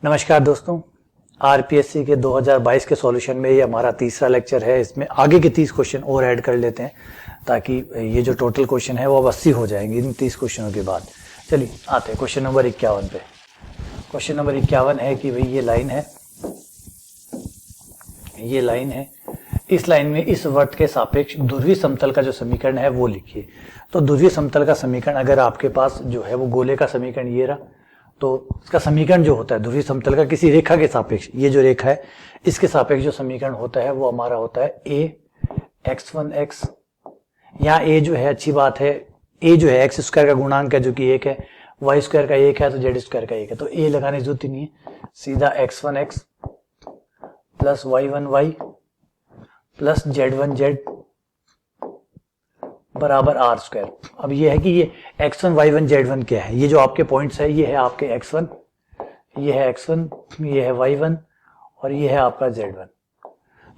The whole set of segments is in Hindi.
नमस्कार दोस्तों, आरपीएससी के 2022 के सॉल्यूशन में ये हमारा तीसरा लेक्चर है। इसमें आगे के 30 क्वेश्चन और ऐड कर लेते हैं ताकि ये जो टोटल क्वेश्चन है वो अब 80 हो जाएंगे इन 30 क्वेश्चनों के बाद। चलिए आते हैं क्वेश्चन नंबर 51 पे। क्वेश्चन नंबर 51 है कि भाई ये लाइन है, इस लाइन में इस वृत्त के सापेक्ष ध्रुवीय समतल का जो समीकरण है वो लिखिए। तो ध्रुवीय समतल का समीकरण अगर आपके पास जो है वो गोले का समीकरण ये रहा, तो इसका समीकरण जो होता है ध्रुवीय समतल का किसी रेखा के सापेक्ष, ये जो रेखा है इसके सापेक्ष जो समीकरण होता है वो हमारा होता है a x1x। यहाँ a जो है अच्छी बात है, a जो है एक्स स्क्वायर का गुणांक है जो कि 1 है, वाई स्क्वायर का 1 है तो जेड स्क्वायर का 1 है, तो a लगाने की जरूरत ही नहीं है। सीधा x1x plus y1y plus z1z बराबर आर स्क्वायर। अब ये है कि ये x1 y1 z1 क्या है, ये जो आपके पॉइंट्स है ये है आपके x1, ये है x1, ये है y1 और ये है आपका z1।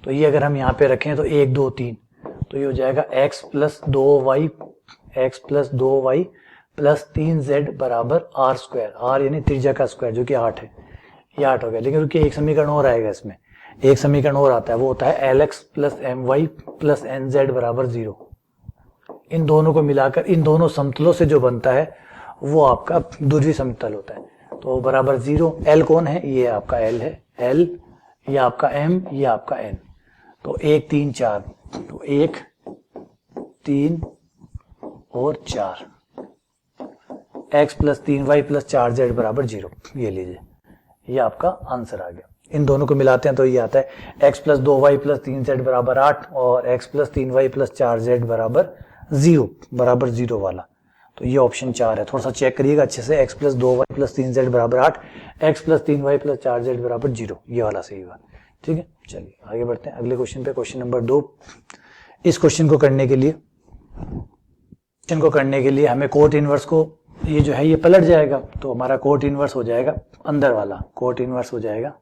तो ये अगर हम यहाँ पे रखें तो 1 2 3, तो ये हो जाएगा x plus 2y plus 3z बराबर आर स्क्वायर। आर यानी त्रिज्या का स्क्वायर जो कि 8 है, ये 8 हो गया। लेकिन रुकिए, एक समीकरण और आएगा इसमें, एक समीकरण और आता है, वो होता है lx plus my plus nz बराबर 0। इन दोनों को मिलाकर इन दोनों समतलों से जो बनता है वो आपका ध्रुवीय समतल होता है, तो बराबर 0। L कौन है, ये आपका L है, L ये आपका M, ये आपका N। तो 1 3 4, तो 1 3 और 4, x plus 3y plus 4z बराबर 0। ये लीजिए, ये आपका आंसर आ गया। इन दोनों को मिलाते हैं तो ये आता है x plus 2y plus 3z बराबर 8 और x plus 3y plus 4z बराबर 0 बराबर 0 वाला। तो ये ऑप्शन 4 है। थोड़ा सा चेक करिएगा अच्छे से, x plus 2y plus 3z बराबर 8, x plus 3y plus 4z बराबर 0, ये वाला सही हुआ। ठीक है, चलिए आगे बढ़ते हैं अगले क्वेश्चन पे। Question number 2। इस क्वेश्चन को करने के लिए हमें कोट इनवर्स को, ये जो है ये पलट जाएगा, तो हमारा कोट इनवर्स हो जाएगा अंदर वाला, कोट इनवर्स हो जाएगा,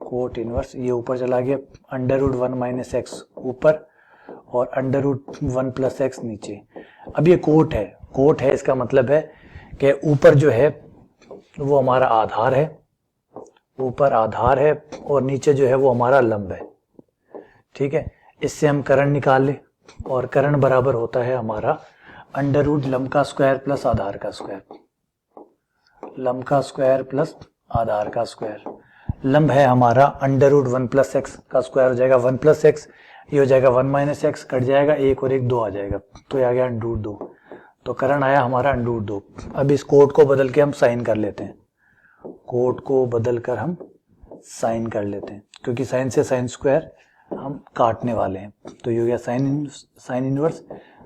कोट इनवर्स ये ऊपर चला गया, अंडर रूट 1 माइनस एक्स ऊपर और अंडर रूट 1 प्लस एक्स नीचे। अब ये कोट है, इसका मतलब है कि ऊपर जो है वो हमारा आधार है, ऊपर आधार है और नीचे जो है वो हमारा लंब है। ठीक है, इससे हम कर्ण निकाल ले और कर्ण बराबर होता है हमारा अंडर रूट लंब का स्क्वायर प्लस आधार का स्क्वायर, लंब का स्क्वायर प्लस आधार का स्क्वायर। लंब है हमारा अंडर रूट 1 प्लस एक्स का स्क्वायर हो जाएगा 1 प्लस एक्स, ये हो जाएगा 1 माइनस एक्स, कट जाएगा 1 और 1 2 आ जाएगा, तो ये आ गया अंडर रूट 2। तो कर्ण आया हमारा अंडर रूट 2। अब इस कोट को बदल के हम साइन कर लेते हैं, कोट को बदल कर हम साइन कर लेते हैं, क्योंकि साइन से साइन स्क्वायर हम काटने वाले हैं। तो ये हो गया साइन इनवर्स।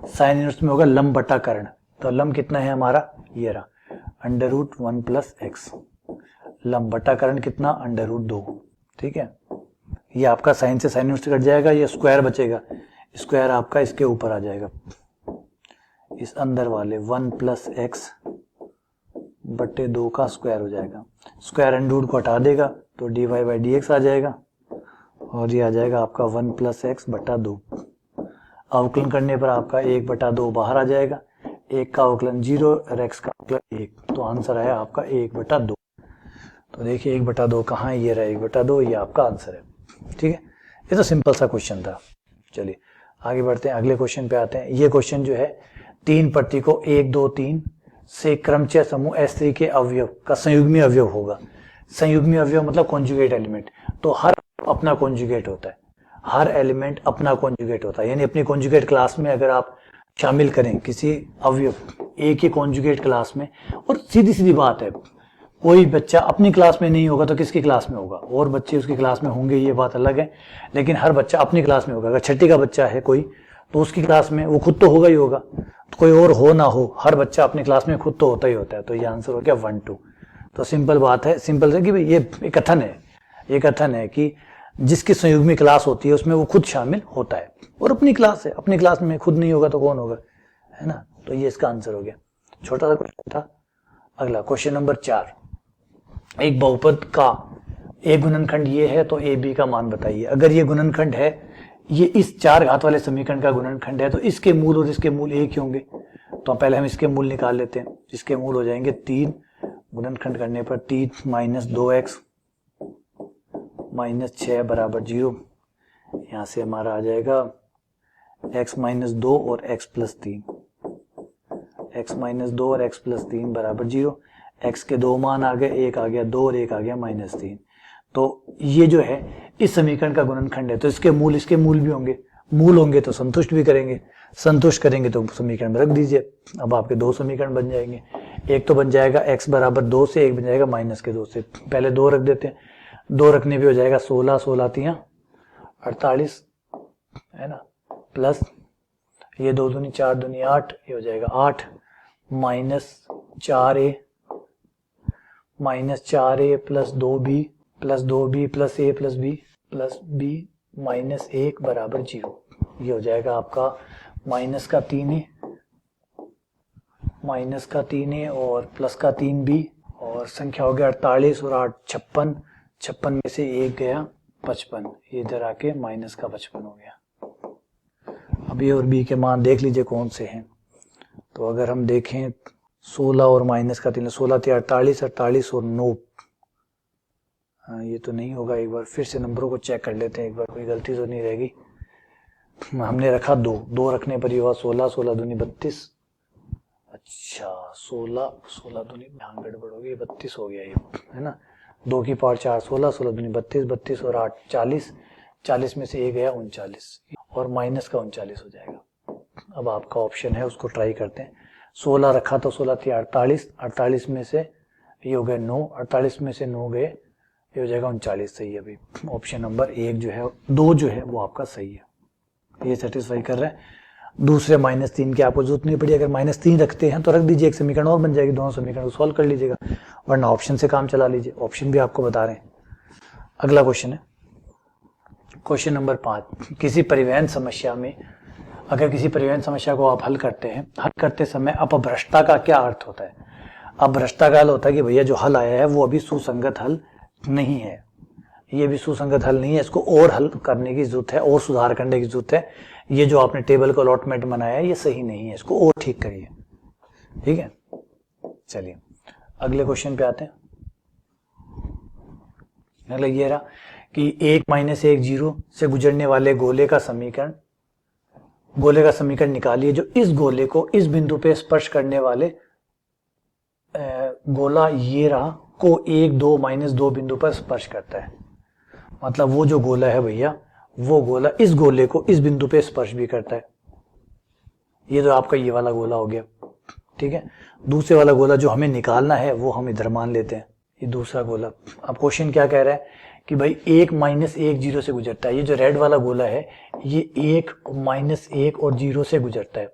साइन इनवर्स में होगा लंब बटा कर्ण, तो लंब कितना है हमारा, ये रहा अंडर रूट 1 प्लस एक्स, लंब बटा कर्ण कितना, अंडर रूट 2। ठीक है, ये आपका साइन से साइन इनवर्स कट जाएगा, ये स्क्वायर बचेगा, स्क्वायर आपका इसके ऊपर आ जाएगा, इस अंदर वाले 1 प्लस एक्स बटे 2 का स्क्वायर हो जाएगा। स्क्वायर अंडर रूट को हटा देगा तो dy बाई डी एक्स आ जाएगा और ये आ जाएगा आपका 1 प्लस एक्स बटा 2। अवकलन करने पर आपका 1 बटा 2 बाहर आ जाएगा, 1 का अवकलन 0 और x का अवकलन 1, तो आंसर आया आपका 1 बटा 2। तो देखिए 1 बटा 2 कहाँ है, ये रहा 1 बटा 2, ये आपका आंसर है। ठीक है, ये तो सिंपल सा क्वेश्चन था। चलिए आगे बढ़ते हैं, अगले क्वेश्चन पे आते हैं। ये क्वेश्चन जो है 3 प्रतीकों 1 2 3 से क्रमचय समूह S3 के अवयव का संयुग्मी अवयव होगा। संयुग्मी अवयव मतलब कॉन्जुगेट एलिमेंट, तो हर अपना कॉन्जुगेट होता है, हर एलिमेंट अपना कॉन्जुगेट होता है। यानी अपनी कॉन्जुगेट क्लास में अगर आप शामिल करें किसी अवयव एक ही कॉन्जुगेट क्लास में, और सीधी सीधी बात है, कोई बच्चा अपनी क्लास में नहीं होगा तो किसकी क्लास में होगा, और बच्चे उसकी क्लास में होंगे ये बात अलग है, लेकिन हर बच्चा अपनी क्लास में होगा। अगर छठी का बच्चा है कोई तो उसकी क्लास में वो खुद तो होगा ही होगा, तो कोई और हो ना हो, हर बच्चा अपनी क्लास में खुद तो होता ही होता है। तो ये आंसर हो गया 1 2। तो सिंपल बात है, सिंपल है कि भाई ये एक कथन है कि जिसकी संयुग्मी क्लास होती है उसमें वो खुद शामिल होता है, और अपनी क्लास है, अपनी क्लास में खुद नहीं होगा तो कौन होगा, है ना। तो ये इसका आंसर हो गया, छोटा सा क्वेश्चन था। अगला क्वेश्चन नंबर 4। एक बहुपद का एक गुणनखंड ये है तो ए बी का मान बताइए। अगर ये गुणनखंड है, ये इस 4 घात वाले समीकरण का गुणनखंड है, तो इसके मूल और इसके मूल एक ही होंगे। तो पहले हम इसके मूल निकाल लेते हैं। इसके मूल हो जाएंगे 3 गुणनखंड करने पर t माइनस 2x माइनस 6 बराबर 0। यहाँ से हमारा आ जाएगा x माइनस 2 और x प्लस 3, x माइनस 2 और x प्लस 3 बराबर 0। x के दो मान आ गए, एक आ गया 2 और एक आ गया माइनस 3। तो ये जो है इस समीकरण का गुणनखंड है, तो इसके मूल भी होंगे, मूल होंगे तो संतुष्ट भी करेंगे, संतुष्ट करेंगे तो समीकरण में रख दीजिए। अब आपके दो समीकरण बन जाएंगे, एक तो बन जाएगा x बराबर 2 से, एक बन जाएगा माइनस के 2 से। पहले 2 रख देते हैं, 2 रखने पे हो जाएगा 16, 16 तियां 48 है ना, प्लस ये 2 दूनी 4 दूनी 8, ये हो जाएगा 8 minus 4a plus 2b plus 2b plus a plus b minus 1 बराबर 0। ये हो जाएगा आपका माइनस का 3a और प्लस का 3b, और संख्या हो गया 48 और 8 56, 56 में से 1 गया 55, ये इधर आके माइनस का 55 हो गया। अब ए और बी के मान देख लीजिए कौन से हैं। तो अगर हम देखें 16 और माइनस का 3, 16 थे 48, 48 और 9, ये तो नहीं होगा। एक बार फिर से नंबरों को चेक कर लेते हैं, एक बार कोई गलती तो नहीं रहेगी। हमने रखा 2 रखने पर ये हुआ 16, 16 दूनी 32, अच्छा 16 दूनी यहाँ गड़बड़ हो गई, 32 हो गया ये है ना। 2 की पावर 4, 16, 16 दूनी 32, 32 और 8 40, 40 में से 1 गया 39 और माइनस का 39 हो जाएगा। अब आपका ऑप्शन है उसको ट्राई करते हैं। 16 रखा तो 16 थी 48, 48 में से ये हो गए 9, 48 में से 9 गए, ये हो जाएगा 39। सही है अभी ऑप्शन नंबर 1 जो है 2 जो है वो आपका सही है, ये सेटिस्फाई कर रहा है। दूसरे -3 की आपको जरूरत नहीं पड़ी, अगर -3 रखते हैं तो रख दीजिए, एक समीकरण और बन जाएगी, दोनों समीकरण को सॉल्व कर लीजिएगा, वरना ऑप्शन से काम चला लीजिए, ऑप्शन भी आपको बता रहे हैं। अगला क्वेश्चन है क्वेश्चन नंबर 5। किसी परिवहन समस्या में अगर किसी परिवहन समस्या को आप हल करते हैं, हल करते समय अपभ्रष्टता का क्या अर्थ होता है? अपभ्रष्टता का हल होता है कि भैया जो हल आया है वो अभी सुसंगत हल नहीं है, ये भी सुसंगत हल नहीं है, इसको और हल करने की जरूरत है, और सुधार करने की जरूरत है। ये जो आपने टेबल का अलॉटमेंट बनाया है ये सही नहीं है, इसको और ठीक करिए। ठीक है, चलिए अगले क्वेश्चन पे आते हैं। अगला ये रहा कि 1 - 1 0 से गुजरने वाले गोले का समीकरण निकालिए जो इस गोले को इस बिंदु पे स्पर्श करने वाले गोला ये रहा को 1, 2 - 2 बिंदु पर स्पर्श करता है। मतलब वो जो गोला है भैया, वो गोला इस गोले को इस बिंदु पे स्पर्श भी करता है। ये तो आपका ये वाला गोला हो गया, ठीक है। दूसरे वाला गोला जो हमें निकालना है वो हम इधर मान लेते हैं, ये दूसरा गोला। अब क्वेश्चन क्या कह रहा है कि भाई 1 - 1 0 से गुजरता है। ये जो रेड वाला गोला है ये 1 - 1 और 0 से गुजरता है,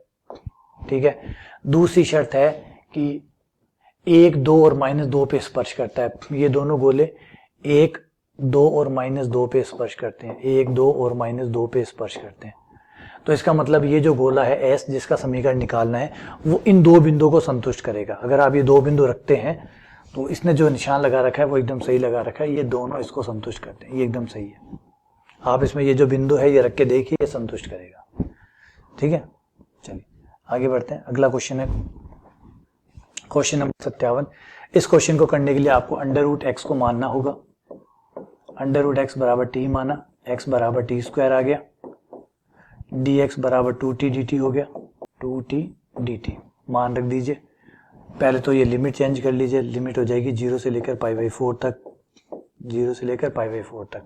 ठीक है। दूसरी शर्त है कि 1, 2 और -2 पे स्पर्श करता है। ये दोनों गोले 1, 2 और -2 पे स्पर्श करते हैं, 1, 2 और -2 पे स्पर्श करते हैं। तो इसका मतलब ये जो गोला है S जिसका समीकरण निकालना है वो इन दो बिंदुओं को संतुष्ट करेगा। अगर आप ये दो बिंदु रखते हैं तो इसने जो निशान लगा रखा है वो एकदम सही लगा रखा है, ये दोनों इसको संतुष्ट करते हैं, ये एकदम सही है। आप इसमें ये जो बिंदु है ये रख के देखिए, ये संतुष्ट करेगा, ठीक है। चलिए आगे बढ़ते हैं। अगला क्वेश्चन है क्वेश्चन नंबर 57। इस क्वेश्चन को करने के लिए आपको √x को मानना होगा। √x बराबर t माना, x बराबर t² आ गया, dx बराबर 2t dt हो गया, 2t dt मान रख दीजिए। पहले तो ये लिमिट चेंज कर लीजिए, लिमिट हो जाएगी 0 से लेकर π/4 तक, 0 से लेकर π/4 तक,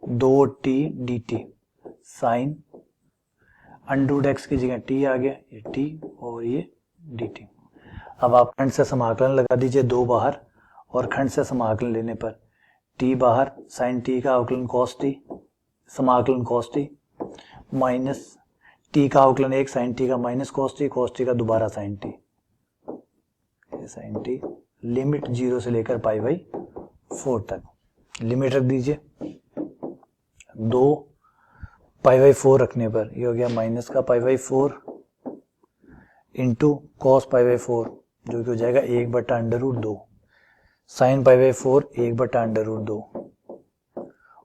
2t dt साइन √x की जगह t आ गया, ये t और ये dt। अब आप खंड से समाकलन लगा दीजिए, 2 बाहर, और खंड से समाकलन लेने पर t बाहर, साइन t का अवकलन cos t, समाकलन cos t, माइनस t का अवकलन 1 साइन t का माइनस cos t का दोबारा साइन t, लिमिट 0 से लेकर π/4 तक। लिमिट रख दीजिए, 2 π/4 रखने पर ये हो गया माइनस का π/4 इंटू कॉस π/4 जो कि हो जाएगा 1/√2, साइन π/4 1/√2।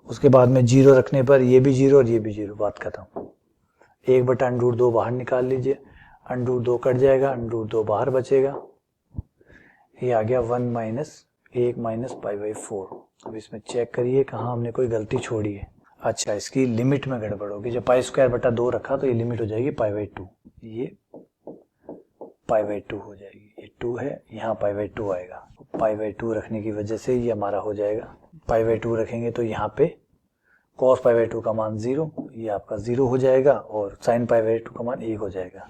उसके बाद में 0 रखने पर ये भी 0 और ये भी 0, बात खत्म। 1/√2 बाहर निकाल लीजिए, √2 कट जाएगा, √2 बाहर बचेगा, ये आ गया 1 माइनस 1 माइनस पाई बाई 4। अब इसमें चेक करिए कहाँ हमने कोई गलती छोड़ी है। अच्छा, इसकी लिमिट में गड़बड़ होगी। जब पाई स्क्वायर बटा 2 रखा तो ये लिमिट हो जाएगी पाई बाई 2, ये पाई बाई 2 हो जाएगी। ये 2 है, यहाँ पाई बाई 2 आएगा। पाई बाई 2 रखने की वजह से ये हमारा हो जाएगा। पाई बाई 2 रखेंगे तो यहाँ पे कॉस पाई बाई 2 का मान 0, ये आपका 0 हो जाएगा और साइन पाई बाई 2 का मान 1 हो जाएगा।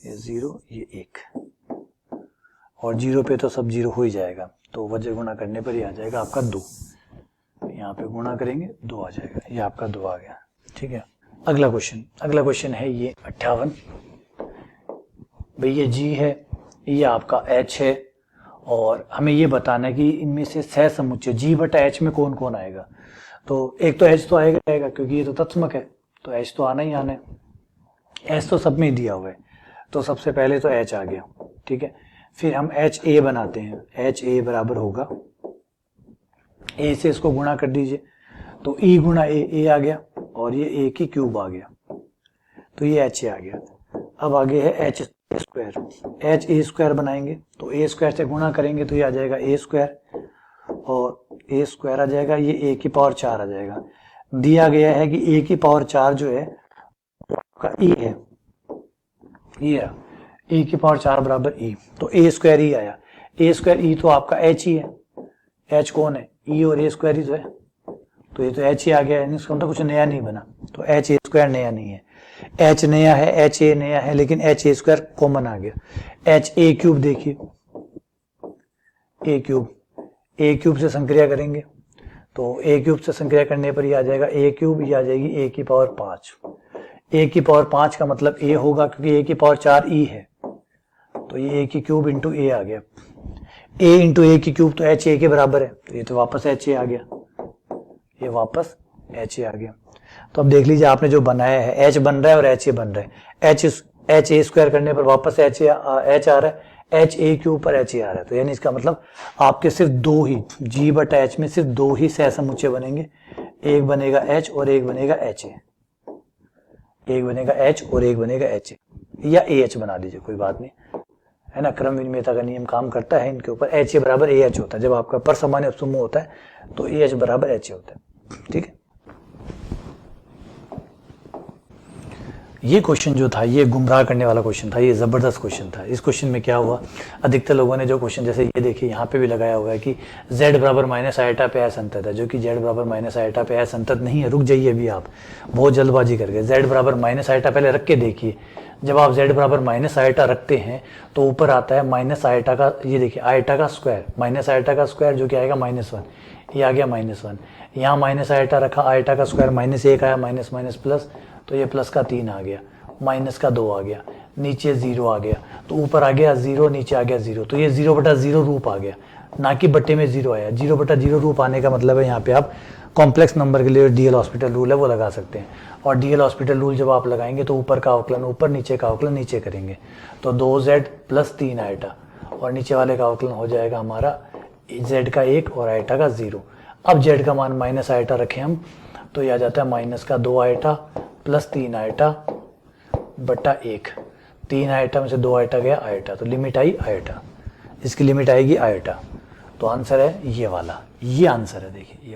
ये 0, ये 1 और 0 पे तो सब 0 हो ही जाएगा, तो वजह गुणा करने पर ही आ जाएगा आपका 2। यहाँ पे गुणा करेंगे 2 आ जाएगा, ये आपका 2 आ गया। ठीक है, अगला क्वेश्चन है ये 58। भाई ये जी है, ये आपका एच है और हमें ये बताना है कि इनमें से सह समुच्चय जी बटा एच में कौन कौन आएगा। तो एक तो एच तो आएगा क्योंकि ये तो तत्समक है, तो एच तो आना ही आना है। एच तो सब में ही दिया हुआ है, तो सबसे पहले तो एच आ गया। ठीक है, फिर हम एच ए बनाते हैं। एच ए बराबर होगा, ए से इसको गुणा कर दीजिए तो ई गुणा ए आ गया और ये ए की क्यूब आ गया, तो ये एच ए आ गया। अब आगे है H square. H A square बनाएंगे तो ए स्क्वायर से गुणा करेंगे तो ये आ जाएगा ए स्क्वायर और ए स्क्वायर आ जाएगा, ये ए की पावर 4 आ जाएगा। दिया गया है कि ए की पावर 4 जो है आपका ई है, ये ए की पावर 4 बराबर ई, तो ए स्क्वायर ई आया। ए स्क्वायर ई तो आपका एच ही है। एच कौन है? ई और ए स्क्वायर ही तो है, तो ये तो एच ही आ गया, यानी इसका मतलब कुछ नया नहीं बना, तो एच ए स्क्वायर नया नहीं है। एच नया है, एच ए नया है, लेकिन एच ए स्क्वायर कॉमन आ गया। एच ए क्यूब देखिए, ए क्यूब से संक्रिया करेंगे तो ए क्यूब से संक्रिया करने पर ये आ जाएगा ए क्यूब, ये आ जाएगी ए की पावर 5। ए की पावर 5 का मतलब ए होगा क्योंकि ए की पावर 4 ई है, तो ये ए की क्यूब इंटू ए आ गया। ए इंटू ए की क्यूब तो एच ए के बराबर है, तो ये तो वापस एच ए आ गया, ये वापस एच ए आ गया। तो अब देख लीजिए आपने जो बनाया है, एच बन रहा है और एच ए बन रहा है। एच ए स्क्वायर करने पर वापस एच आ रहा है, एच ए के ऊपर एच ए आ रहा है, तो यानी इसका मतलब आपके सिर्फ 2 ही जी बटा एच में सिर्फ 2 ही सह समुच्चय बनेंगे। एक बनेगा एच और एक बनेगा एच ए, एक बनेगा एच और एक बनेगा एच ए, या ए एच बना लीजिए, कोई बात नहीं है ना। क्रम विनिमयता का नियम काम करता है इनके ऊपर। एच ए बराबर ए एच होता है, जब आपका पर सामान्य उपसमूह होता है तो ए एच बराबर एच ए होता है। ठीक है, ये क्वेश्चन जो था ये गुमराह करने वाला क्वेश्चन था, ये जबरदस्त क्वेश्चन था। इस क्वेश्चन में क्या हुआ, अधिकतर लोगों ने जो क्वेश्चन, जैसे ये देखिए यहाँ पे भी लगाया हुआ है कि z बराबर माइनस आयटा पे असंतत है, जो कि z बराबर माइनस आयटा पे असंतत नहीं है। रुक जाइए, अभी आप बहुत जल्दबाजी कर गए। z बराबर माइनस आयटा पहले रख के देखिए। जब आप z बराबर माइनस आयटा रखते हैं तो ऊपर आता है माइनस आयटा का, ये देखिए आयटा का स्क्वायर, माइनस आयटा का स्क्वायर जो कि आएगा -1, ये आ गया -1। यहाँ माइनस आयटा रखा, आयटा का स्क्वायर -1 आया, माइनस माइनस प्लस, तो ये प्लस का 3 आ गया, माइनस का 2 आ गया, नीचे 0 आ गया, तो ऊपर आ गया 0, नीचे आ गया 0, तो ये 0 बटा 0 रूप आ गया, ना कि बट्टे में 0 आया। 0 बटा 0 रूप आने का मतलब है यहाँ पे आप कॉम्प्लेक्स नंबर के लिए डीएल हॉस्पिटल रूल है वो लगा सकते हैं। और डीएल हॉस्पिटल रूल जब आप लगाएंगे तो ऊपर का अवकलन ऊपर, नीचे का अवकलन नीचे करेंगे, तो 2z प्लस 3 आयटा, और नीचे वाले का अवकलन हो जाएगा हमारा z का 1 और आयटा का 0। अब z का मान माइनस आयटा रखें हम, तो यह आ जाता है माइनस का 2 आयटा प्लस 3 आयटा बटा 1। 3 आयटा में से 2 आयटा गया आयटा, तो लिमिट आई आयटा, इसकी लिमिट आएगी आयटा। तो आंसर है ये वाला, ये आंसर है। देखिए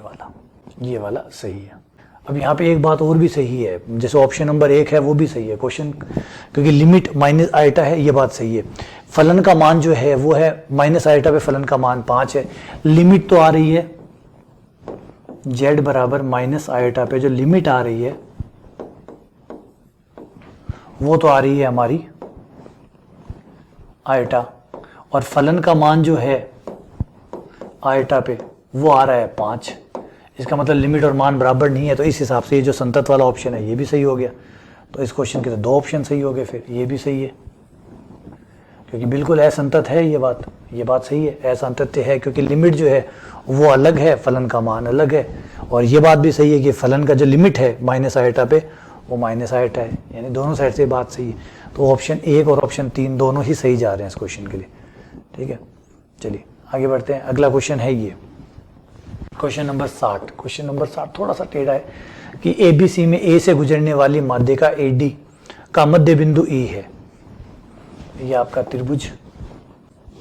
ये वाला सही है। अब यहाँ पे एक बात और भी सही है, जैसे ऑप्शन नंबर 1 है वो भी सही है क्वेश्चन, क्योंकि लिमिट माइनस आयटा है, ये बात सही है। फलन का मान जो है वो है माइनस आयटा पे फलन का मान 5 है। लिमिट तो आ रही है z बराबर माइनस आयटा पे, जो लिमिट आ रही है वो तो आ रही है हमारी आयटा, और फलन का मान जो है आयटा पे वो आ रहा है 5। इसका मतलब लिमिट और मान बराबर नहीं है, तो इस हिसाब से ये जो संतत वाला ऑप्शन है ये भी सही हो गया। तो इस क्वेश्चन के तो 2 ऑप्शन सही हो गए, फिर ये भी सही है क्योंकि बिल्कुल असंतत है ये बात सही है, असंतत है क्योंकि लिमिट जो है वो अलग है, फलन का मान अलग है। और ये बात भी सही है कि फलन का जो लिमिट है माइनस आयटा पे वो माइनस आयटा है, यानी दोनों साइड से बात सही है। तो ऑप्शन 1 और ऑप्शन 3 दोनों ही सही जा रहे हैं इस क्वेश्चन के लिए। ठीक है, चलिए आगे बढ़ते हैं। अगला क्वेश्चन है ये क्वेश्चन नंबर 60। क्वेश्चन नंबर 60 थोड़ा सा टेढ़ा है कि ABC में A से गुजरने वाली माध्यिका AD का मध्य बिंदु E है। ये आपका त्रिभुज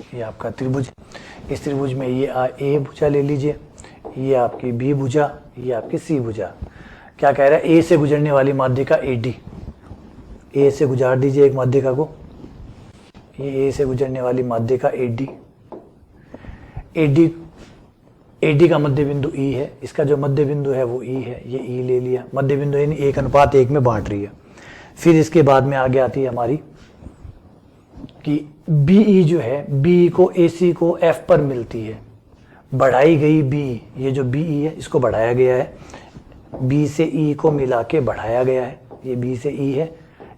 ये आपका त्रिभुज, इस त्रिभुज में ये ए भुजा ले लीजिए, ये आपकी बी भुजा, ये आपकी सी भुजा। क्या कह रहा है, ए से गुजरने वाली माध्यिका AD, ए से गुजार दीजिए एक माध्यिका को, ये ए से गुजरने वाली माध्यिका AD, AD का मध्य बिंदु E है, इसका जो मध्य बिंदु है वो E है, ये E ले लिया, मध्य बिंदु यानी 1:1 में बांट रही है। फिर इसके बाद में आगे आती है हमारी कि BE जो है, BE को AC को F पर मिलती है, बढ़ाई गई BE, ये जो BE है इसको बढ़ाया गया है, B से E को मिला के बढ़ाया गया है, ये B से E है,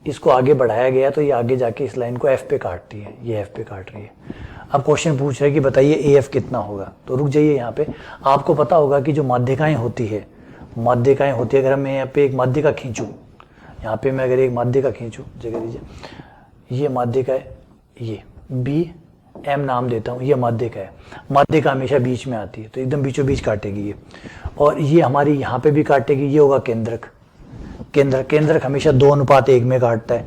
इसको आगे बढ़ाया गया तो ये आगे जाके इस लाइन को F पे काटती है, ये F पे काट रही है। अब क्वेश्चन पूछ रहा है कि बताइए AF कितना होगा, तो रुक जाइए यहाँ पे। आपको पता होगा कि जो माध्यिकाएं होती है, अगर मैं यहाँ पे एक माध्यिका खींचूँ, यहाँ पे मैं अगर एक माध्यिका खींचूँ, जगह दीजिए, ये माध्यिका है, ये BM नाम देता हूँ, ये माध्यिका है, माध्यिका हमेशा बीच में आती है तो एकदम बीचों बीच काटेगी ये, और ये हमारी यहाँ पे भी काटेगी, ये होगा केंद्रक। केंद्रक हमेशा 2:1 में काटता है,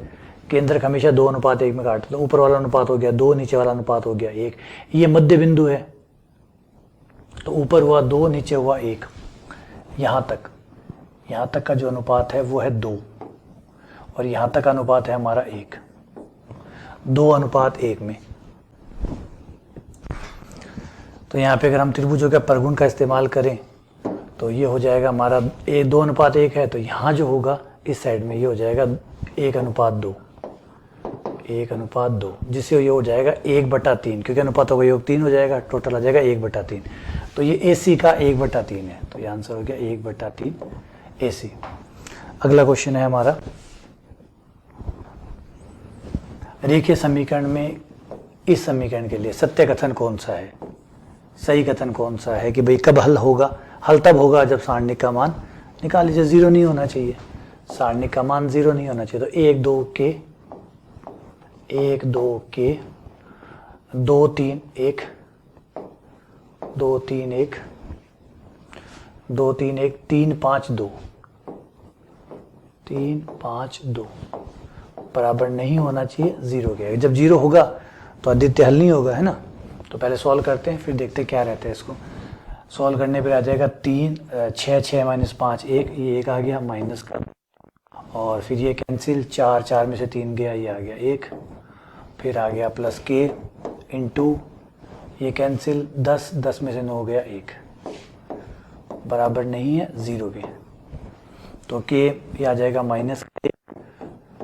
केंद्रक हमेशा 2:1 में काटता है। तो ऊपर वाला अनुपात हो गया 2, नीचे वाला अनुपात हो गया 1। ये मध्य बिंदु है तो ऊपर हुआ 2, नीचे हुआ 1। यहाँ तक का जो अनुपात है वो है 2, और यहाँ तक का अनुपात है हमारा 1, 2:1 में। तो यहाँ पे अगर हम त्रिभुजों के परगुण का इस्तेमाल करें तो ये हो जाएगा हमारा 2:1 है, तो यहाँ जो होगा इस साइड में ये हो जाएगा 1:2, 1:2, जिससे ये हो जाएगा 1/3, क्योंकि अनुपातों का योग 3 हो जाएगा, टोटल आ जाएगा 1/3। तो ये AC का 1/3 है, तो ये आंसर हो गया 1/3 AC। अगला क्वेश्चन है हमारा, रेखीय समीकरण में इस समीकरण के लिए सत्य कथन कौन सा है, सही कथन कौन सा है कि भाई कब हल होगा। हल तब होगा जब सारणिक का मान निकाल लीजिए 0 नहीं होना चाहिए, सारणिक का मान 0 नहीं होना चाहिए। तो 1 2 के 2 3 1 2 3 1 2 3 1 3 5 2 3 5 2 बराबर नहीं होना चाहिए 0 के। जब 0 होगा तो अद्वितीय हल नहीं होगा, है ना। तो पहले सॉल्व करते हैं, फिर देखते हैं क्या रहता है। इसको सॉल्व करने पर आ जाएगा 3 6 6 - 5 1, ये 1 आ गया माइनस का, और फिर ये कैंसिल 4 4 में से 3 गया, ये आ गया 1, फिर आ गया प्लस के इंटू ये कैंसिल 10 10 में से 9 गया 1, बराबर नहीं है 0 के। तो के ये आ जाएगा माइनस के,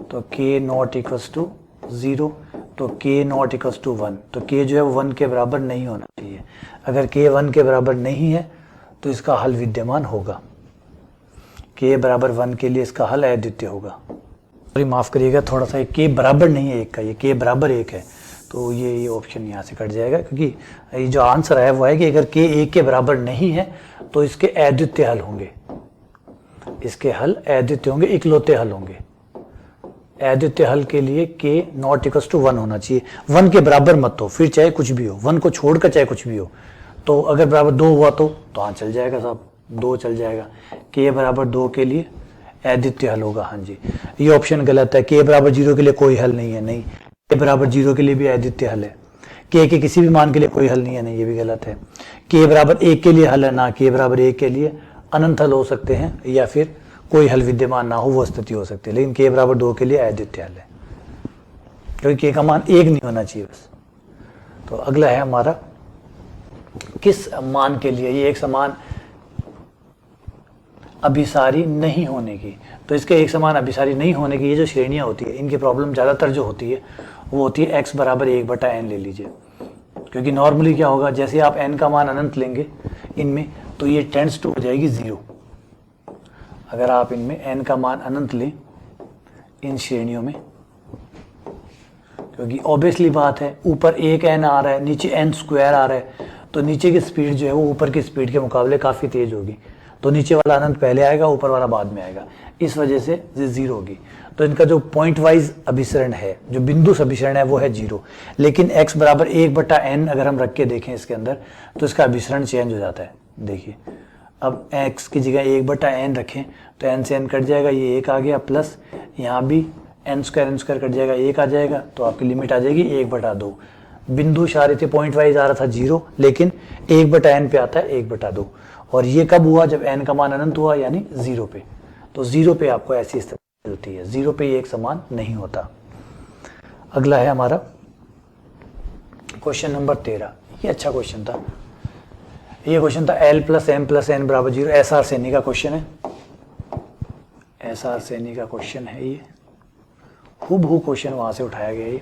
तो के नॉट इक्वल्स टू 0, तो के नॉट इक्वल्स टू 1, तो के जो है वो 1 के बराबर नहीं होना चाहिए। अगर के 1 के बराबर नहीं है तो इसका हल विद्यमान होगा, के बराबर 1 के लिए इसका हल अद्वितीय होगा। सॉरी माफ़ करिएगा, थोड़ा सा के बराबर नहीं है 1 का, ये के बराबर 1 है, तो ये ऑप्शन यहाँ से कट जाएगा, क्योंकि ये जो आंसर है वो है कि अगर के 1 के बराबर नहीं है तो इसके अद्वितीय हल होंगे, इसके हल अद्वितीय होंगे, इकलौते हल होंगे। अद्वितीय हल के लिए के नॉट इक्वल्स टू 1 होना चाहिए, 1 के बराबर मत हो, फिर चाहे कुछ भी हो, 1 को छोड़कर चाहे कुछ भी हो। तो अगर बराबर 2 हुआ तो हाँ चल जाएगा साहब, 2 चल जाएगा। के बराबर 2 के लिए अद्वितीय हल होगा, हाँ जी। ये ऑप्शन गलत है, के बराबर 0 के लिए कोई हल नहीं है, नहीं। के बराबर 0 के लिए भी अद्वितीय हल है, के किसी भी मान के लिए कोई हल नहीं है, नहीं, ये भी गलत है। के बराबर 1 के लिए हल है ना, के बराबर 1 के लिए अनंत हल हो सकते हैं, या फिर कोई हल विद्यमान ना हो वो स्थिति हो सकती है, लेकिन के बराबर 2 के लिए अद्वितीय हल है, क्योंकि के का मान 1 नहीं होना चाहिए बस। तो अगला है हमारा किस मान के लिए ये एक समान अभिसारी नहीं होने की। तो इसके एक समान अभिसारी नहीं होने की ये जो श्रेणियां होती है, इनकी प्रॉब्लम ज़्यादातर जो होती है वो होती है x बराबर 1/n ले लीजिए, क्योंकि नॉर्मली क्या होगा, जैसे आप n का मान अनंत लेंगे इनमें तो ये टेंड्स टू हो जाएगी 0। अगर आप इनमें n का मान अनंत लें इन श्रेणियों में, क्योंकि ऑब्वियसली बात है ऊपर 1n आ रहा है, नीचे n² आ रहा है, तो नीचे की स्पीड जो है वो ऊपर की स्पीड के मुकाबले काफ़ी तेज होगी, तो नीचे वाला अनंत पहले आएगा, ऊपर वाला बाद में आएगा, इस वजह से 0 होगी। तो इनका जो पॉइंट वाइज अभिसरण है, जो बिंदु अभिसरण है वो है 0, लेकिन x बराबर 1/n अगर हम रख के देखें इसके अंदर तो इसका अभिसरण चेंज हो जाता है। देखिए अब x की जगह 1/n रखें तो n से n कट जाएगा, ये 1 आ गया, प्लस यहाँ भी n² कट जाएगा, 1 आ जाएगा, तो आपकी लिमिट आ जाएगी 1/2। बिंदु इशारे थे, पॉइंट वाइज आ रहा था 0, लेकिन 1/n पे आता है 1/2। और ये कब हुआ? जब n का मान अनंत हुआ, यानी 0 पे। तो 0 पे आपको ऐसी स्थिति मिलती है, 0 पे ये एक समान नहीं होता। अगला है हमारा क्वेश्चन नंबर 13। ये अच्छा क्वेश्चन था। ये क्वेश्चन था L + M + N = 0। SR Saini का क्वेश्चन है, SR सैनी का क्वेश्चन है। ये हूबहू क्वेश्चन वहाँ से उठाया गया है।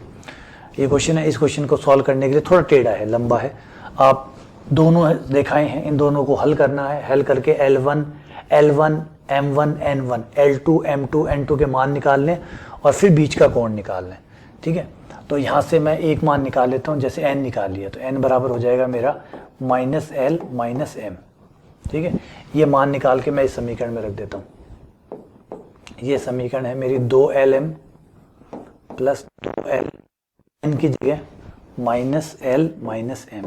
ये क्वेश्चन है। इस क्वेश्चन को सॉल्व करने के लिए थोड़ा टेढ़ा है, लंबा है। आप दोनों दिखाए हैं, इन दोनों को हल करना है। हल करके L1, M1, N1, L2, M2, N2 के मान निकाल लें और फिर बीच का कोण निकाल लें। ठीक है, तो यहाँ से मैं एक मान निकाल लेता हूँ। जैसे n निकाल लिया तो n बराबर हो जाएगा मेरा -L - M। ठीक है, ये मान निकाल के मैं इस समीकरण में रख देता हूँ। ये समीकरण है मेरी 2LM + 2L, n की जगह -L - M,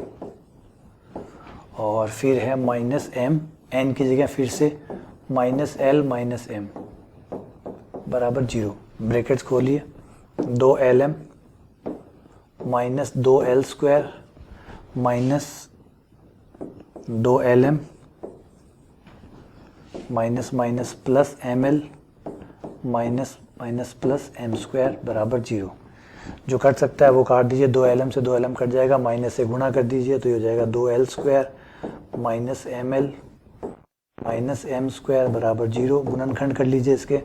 और फिर है -M, n की जगह फिर से -L - M बराबर 0। ब्रैकेट्स खोलिए, 2LM - 2L² - 2LM + ML - M² बराबर 0। जो कट सकता है वो काट दीजिए। 2LM से 2LM कट जाएगा, माइनस से गुणा कर दीजिए तो ये हो जाएगा 2L² - ML - M² बराबर 0। गुणनखंड कर लीजिए, इसके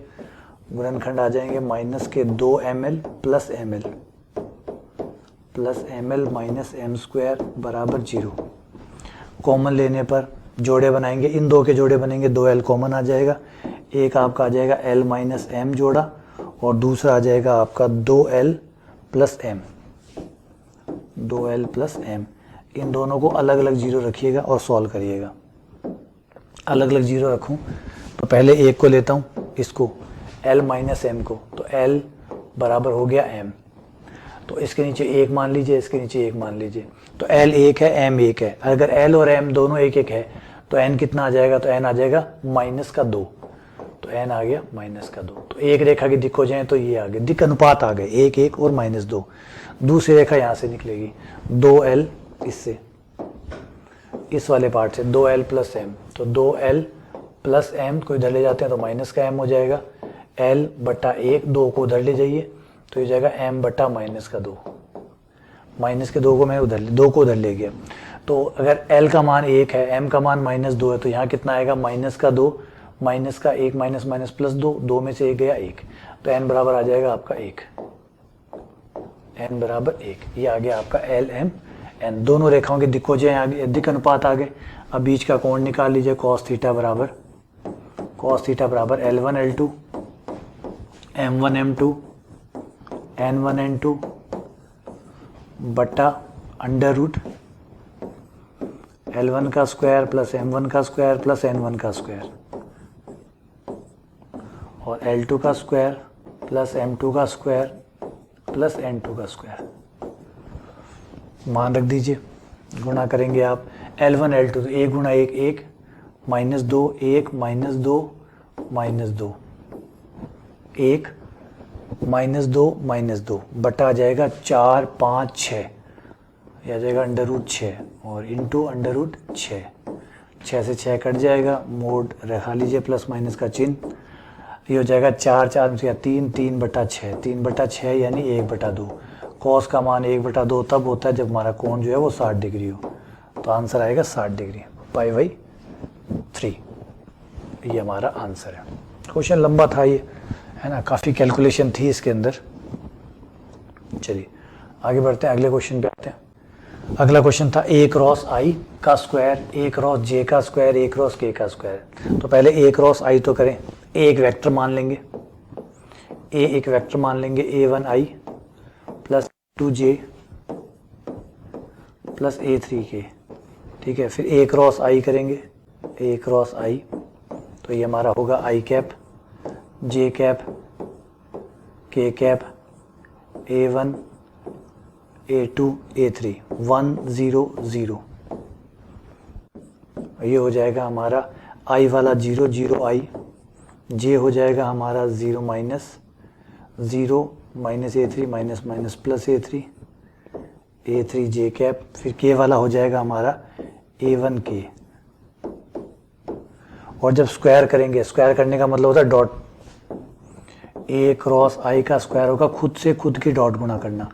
गुणनखंड आ जाएंगे माइनस के 2ML + ML - M² बराबर 0। कॉमन लेने पर जोड़े बनाएंगे, इन दो के जोड़े बनेंगे, 2L कॉमन आ जाएगा। एक आपका आ जाएगा L - M जोड़ा, और दूसरा आ जाएगा आपका 2L + M, 2L + M। इन दोनों को अलग अलग 0 रखिएगा और सॉल्व करिएगा। अलग अलग 0 रखूं तो पहले एक को लेता हूं, इसको L - M को, तो L बराबर हो गया M। तो इसके नीचे एक मान लीजिए, इसके नीचे एक मान लीजिए। तो L 1 है, M 1 है। अगर L और M दोनों 1 1 है तो N कितना आ जाएगा? तो N आ जाएगा -2। तो N आ गया -2। तो एक रेखा की दिक्क हो जाए तो ये आ गए, दिक्क अनुपात आ गए 1 1 और -2। दूसरी रेखा यहाँ से निकलेगी 2L, इससे इस वाले पार्ट से 2L + M। तो 2L + M को इधर ले जाते हैं तो माइनस का M हो जाएगा। L/1, 2 को उधर ले जाइए तो ये जाएगा M/-2। माइनस के 2 को मैं उधर 2 को उधर ले गया। तो अगर L का मान 1 है, M का मान -2 है, तो यहाँ कितना आएगा? -2, -1, माइनस + 2, 2 में से 1 गया 1, तो n बराबर आ जाएगा आपका 1। n बराबर 1, ये आ गया आपका LM N। दोनों रेखाओं के दिक्क हो जाए आगे, दिक्क अनुपात आ गए। अब बीच का कोण निकाल लीजिए, cos थीटा बराबर L1 L2 M1 M2 N1 N2 बटा √ L1 का स्क्वायर + M1 का स्क्वायर + N1 का स्क्वायर, और L2 का स्क्वायर + M2 का स्क्वायर + N2 का स्क्वायर। मान रख दीजिए, गुणा करेंगे आप L1 L2 तो 1 × 1 1, -2 1 -2 -2 1 -2 बटा आ जाएगा 4 5 6, यह आ जाएगा √6 और इंटू √6। 6 से 6 कट जाएगा, मोड रखा लीजिए +- का चिन्ह। ये हो जाएगा 4 4 में 3 3/6, 3/6 यानी 1/2। कॉस का मान 1/2 तब होता है जब हमारा कोण जो है वो 60 डिग्री हो। तो आंसर आएगा 60 डिग्री, π/3। ये हमारा आंसर है। क्वेश्चन लंबा था ये, है ना, काफ़ी कैलकुलेशन थी इसके अंदर। चलिए आगे बढ़ते हैं, अगले क्वेश्चन पे आते हैं। अगला क्वेश्चन था A क्रॉस I का स्क्वायर, A क्रॉस J का स्क्वायर, A क्रॉस K का स्क्वायर। तो पहले A क्रॉस I तो करें। A एक वेक्टर मान लेंगे, A एक वेक्टर मान लेंगे, A1I + 2J + A3K। ठीक है, फिर A क्रॉस I करेंगे, A क्रॉस I, तो ये हमारा होगा I cap J cap K cap A1 A2 A3 1 0 0। ये हो जाएगा हमारा I वाला 0 0 I, J हो जाएगा हमारा 0 -0 -A3 -- +A3, A3 j cap, फिर k वाला हो जाएगा हमारा A1k। और जब स्क्वायर करेंगे, स्क्वायर करने का मतलब होता है डॉट, a क्रॉस i का स्क्वायर होगा खुद से खुद की डॉट गुणा करना,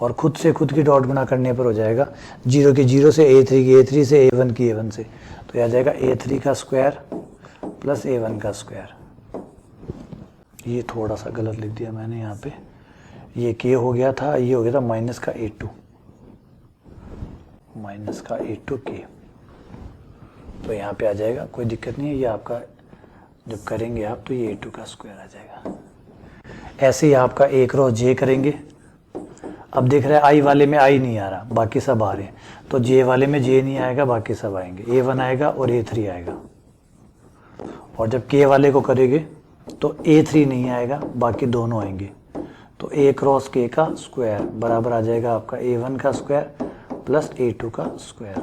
और खुद से खुद की डॉट गुणा करने पर हो जाएगा 0 की 0 से, A3 की A3 से, A1 की A1 से, तो यह आ जाएगा A3 का स्क्वायर प्लस A1 का स्क्वायर। ये थोड़ा सा गलत लिख दिया मैंने यहाँ पे, ये k हो गया था, ये हो गया था माइनस का A2 k, तो यहाँ पे आ जाएगा, कोई दिक्कत नहीं है, ये आपका जब करेंगे आप तो ये A2 का स्क्वायर आ जाएगा। ऐसे ही आपका a क्रॉस j करेंगे। अब देख रहे हैं i वाले में i नहीं आ रहा, बाकी सब आ रहे हैं, तो j वाले में j नहीं आएगा, बाकी सब आएंगे, A1 आएगा और A3 आएगा। और जब k वाले को करेंगे तो A3 नहीं आएगा, बाकी दोनों आएंगे, तो a क्रॉस k का स्क्वायर बराबर आ जाएगा आपका A1 का स्क्वायर प्लस A2 का स्क्वायर।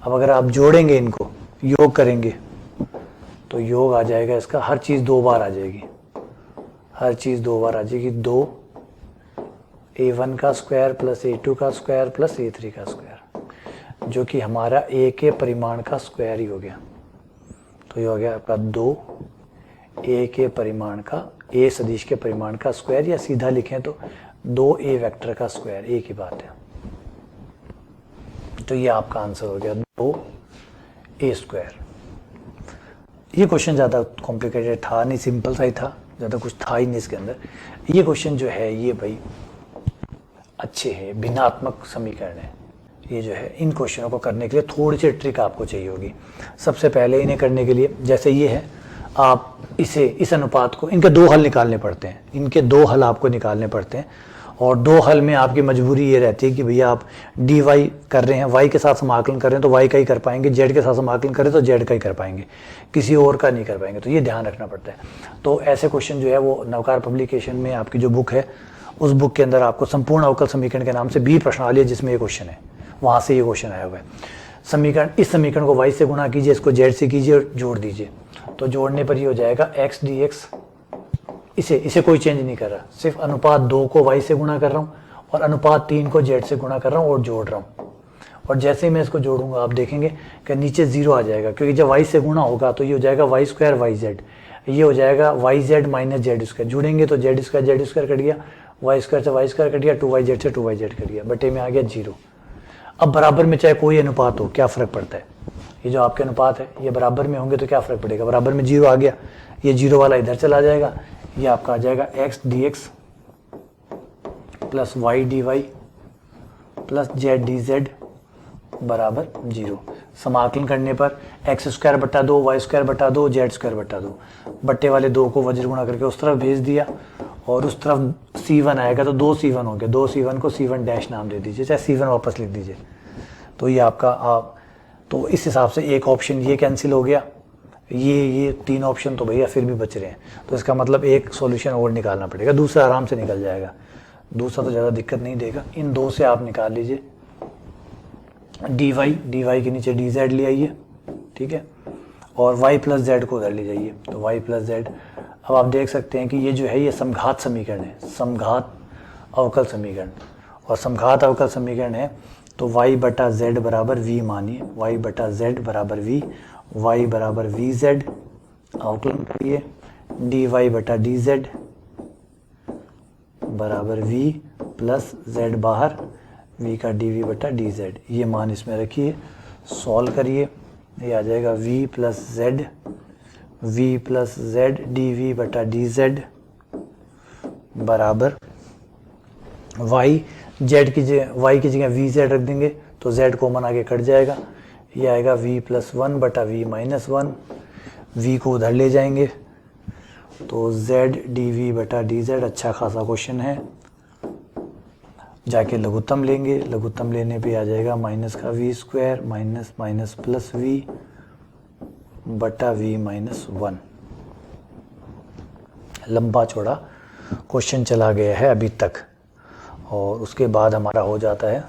अब अगर आप जोड़ेंगे, इनको योग करेंगे, तो योग आ जाएगा इसका, हर चीज़ 2 बार आ जाएगी, हर चीज़ 2 बार आ जाएगी, 2 A1 का स्क्वायर प्लस A2 का स्क्वायर प्लस A3 का स्क्वायर, जो कि हमारा a के परिमाण का स्क्वायर ही हो गया। तो ये हो गया आपका 2 a के परिमाण का, a सदिश के परिमाण का स्क्वायर, या सीधा लिखें तो 2a वेक्टर का स्क्वायर, एक ही बात है। तो ये आपका आंसर हो गया 2a स्क्वायर। ये क्वेश्चन ज़्यादा कॉम्प्लिकेटेड था नहीं, सिंपल सा ही था, ज़्यादा कुछ था ही नहीं इसके अंदर। ये क्वेश्चन जो है ये भाई अच्छे हैं, भिन्नात्मक समीकरण है। ये जो है, इन क्वेश्चनों को करने के लिए थोड़ी सी ट्रिक आपको चाहिए होगी। सबसे पहले इन्हें करने के लिए, जैसे ये है, आप इसे, इस अनुपात को, इनके 2 हल निकालने पड़ते हैं, इनके 2 हल आपको निकालने पड़ते हैं। और 2 हल में आपकी मजबूरी ये रहती है कि भैया आप dy कर रहे हैं, y के साथ समाकलन कर रहे हैं तो y का ही कर पाएंगे, z के साथ समाकलन करें तो z का ही कर पाएंगे, किसी और का नहीं कर पाएंगे, तो ये ध्यान रखना पड़ता है। तो ऐसे क्वेश्चन जो है वो नवकार पब्लिकेशन में आपकी जो बुक है, उस बुक के अंदर आपको संपूर्ण अवकल समीकरण के नाम से भी प्रश्नावली है, जिसमें ये क्वेश्चन है, वहाँ से ये क्वेश्चन आया हुआ है। समीकरण, इस समीकरण को y से गुणा कीजिए, इसको z से कीजिए और जोड़ दीजिए, तो जोड़ने पर ये हो जाएगा x dx। इसे कोई चेंज नहीं कर रहा, सिर्फ अनुपात 2 को y से गुणा कर रहा हूँ और अनुपात 3 को z से गुणा कर रहा हूँ और जोड़ रहा हूँ। और जैसे ही मैं इसको जोड़ूंगा आप देखेंगे कि नीचे 0 आ जाएगा, क्योंकि जब y से गुणा होगा तो ये हो जाएगा y स्क्वायर yz, ये हो जाएगा yz माइनस जेड स्क्वायर, जुड़ेंगे तो z स्क्वायर कट गया, y स्क्वायर से y स्क्वायर कट गया, 2yz से 2yz कट गया, बटे में आ गया 0। अब बराबर में चाहे कोई अनुपात हो, क्या फ़र्क पड़ता है, ये जो आपके अनुपात है ये बराबर में होंगे तो क्या फ़र्क पड़ेगा, बराबर में 0 आ गया, ये 0 वाला इधर चला जाएगा, ये आपका आ जाएगा x dx plus y dy plus z dz बराबर 0। समाकलन करने पर x स्क्वायर बटा 2, y स्क्वायर बटा 2, z स्क्वायर बटा 2, बट्टे वाले 2 को वज्र गुणा करके उस तरफ भेज दिया, और उस तरफ c1 आएगा तो 2 c1 हो गया, 2 c1 को c1 डैश नाम दे दीजिए, चाहे c1 वापस लिख दीजिए। तो ये आपका तो इस हिसाब से एक ऑप्शन ये कैंसिल हो गया, ये 3 ऑप्शन तो भैया फिर भी बच रहे हैं, तो इसका मतलब एक सॉल्यूशन और निकालना पड़ेगा, दूसरा आराम से निकल जाएगा, दूसरा तो ज़्यादा दिक्कत नहीं देगा। इन 2 से आप निकाल लीजिए dy के नीचे dz ले आइए, ठीक है, और y प्लस जेड को उधर ले जाइए, तो y प्लस जेड। अब आप देख सकते हैं कि ये जो है ये समघात समीकरण है, समघात अवकल समीकरण, और समघात अवकल समीकरण है तो y बटा z बराबर v मानिए, y बटा z बराबर v, y बराबर वी जेड, अवकलन करिए, dy बटा डी जेड बराबर v प्लस z बाहर, v का dv बटा डी जेड, ये मान इसमें रखिए, सॉल्व करिए, ये आ जाएगा v प्लस z dv बटा डी जेड बराबर y, z की जगह y की जगह वी जेड रख देंगे तो z कॉमन आगे कट जाएगा, ये आएगा v प्लस 1 बटा v माइनस 1, v को उधर ले जाएंगे तो z dv बटा dz। अच्छा खासा क्वेश्चन है, जाके लघुत्तम लेंगे, लघुत्तम लेने पे आ जाएगा माइनस का v square minus minus plus v बटा v माइनस 1। लंबा चौड़ा क्वेश्चन चला गया है अभी तक, और उसके बाद हमारा हो जाता है,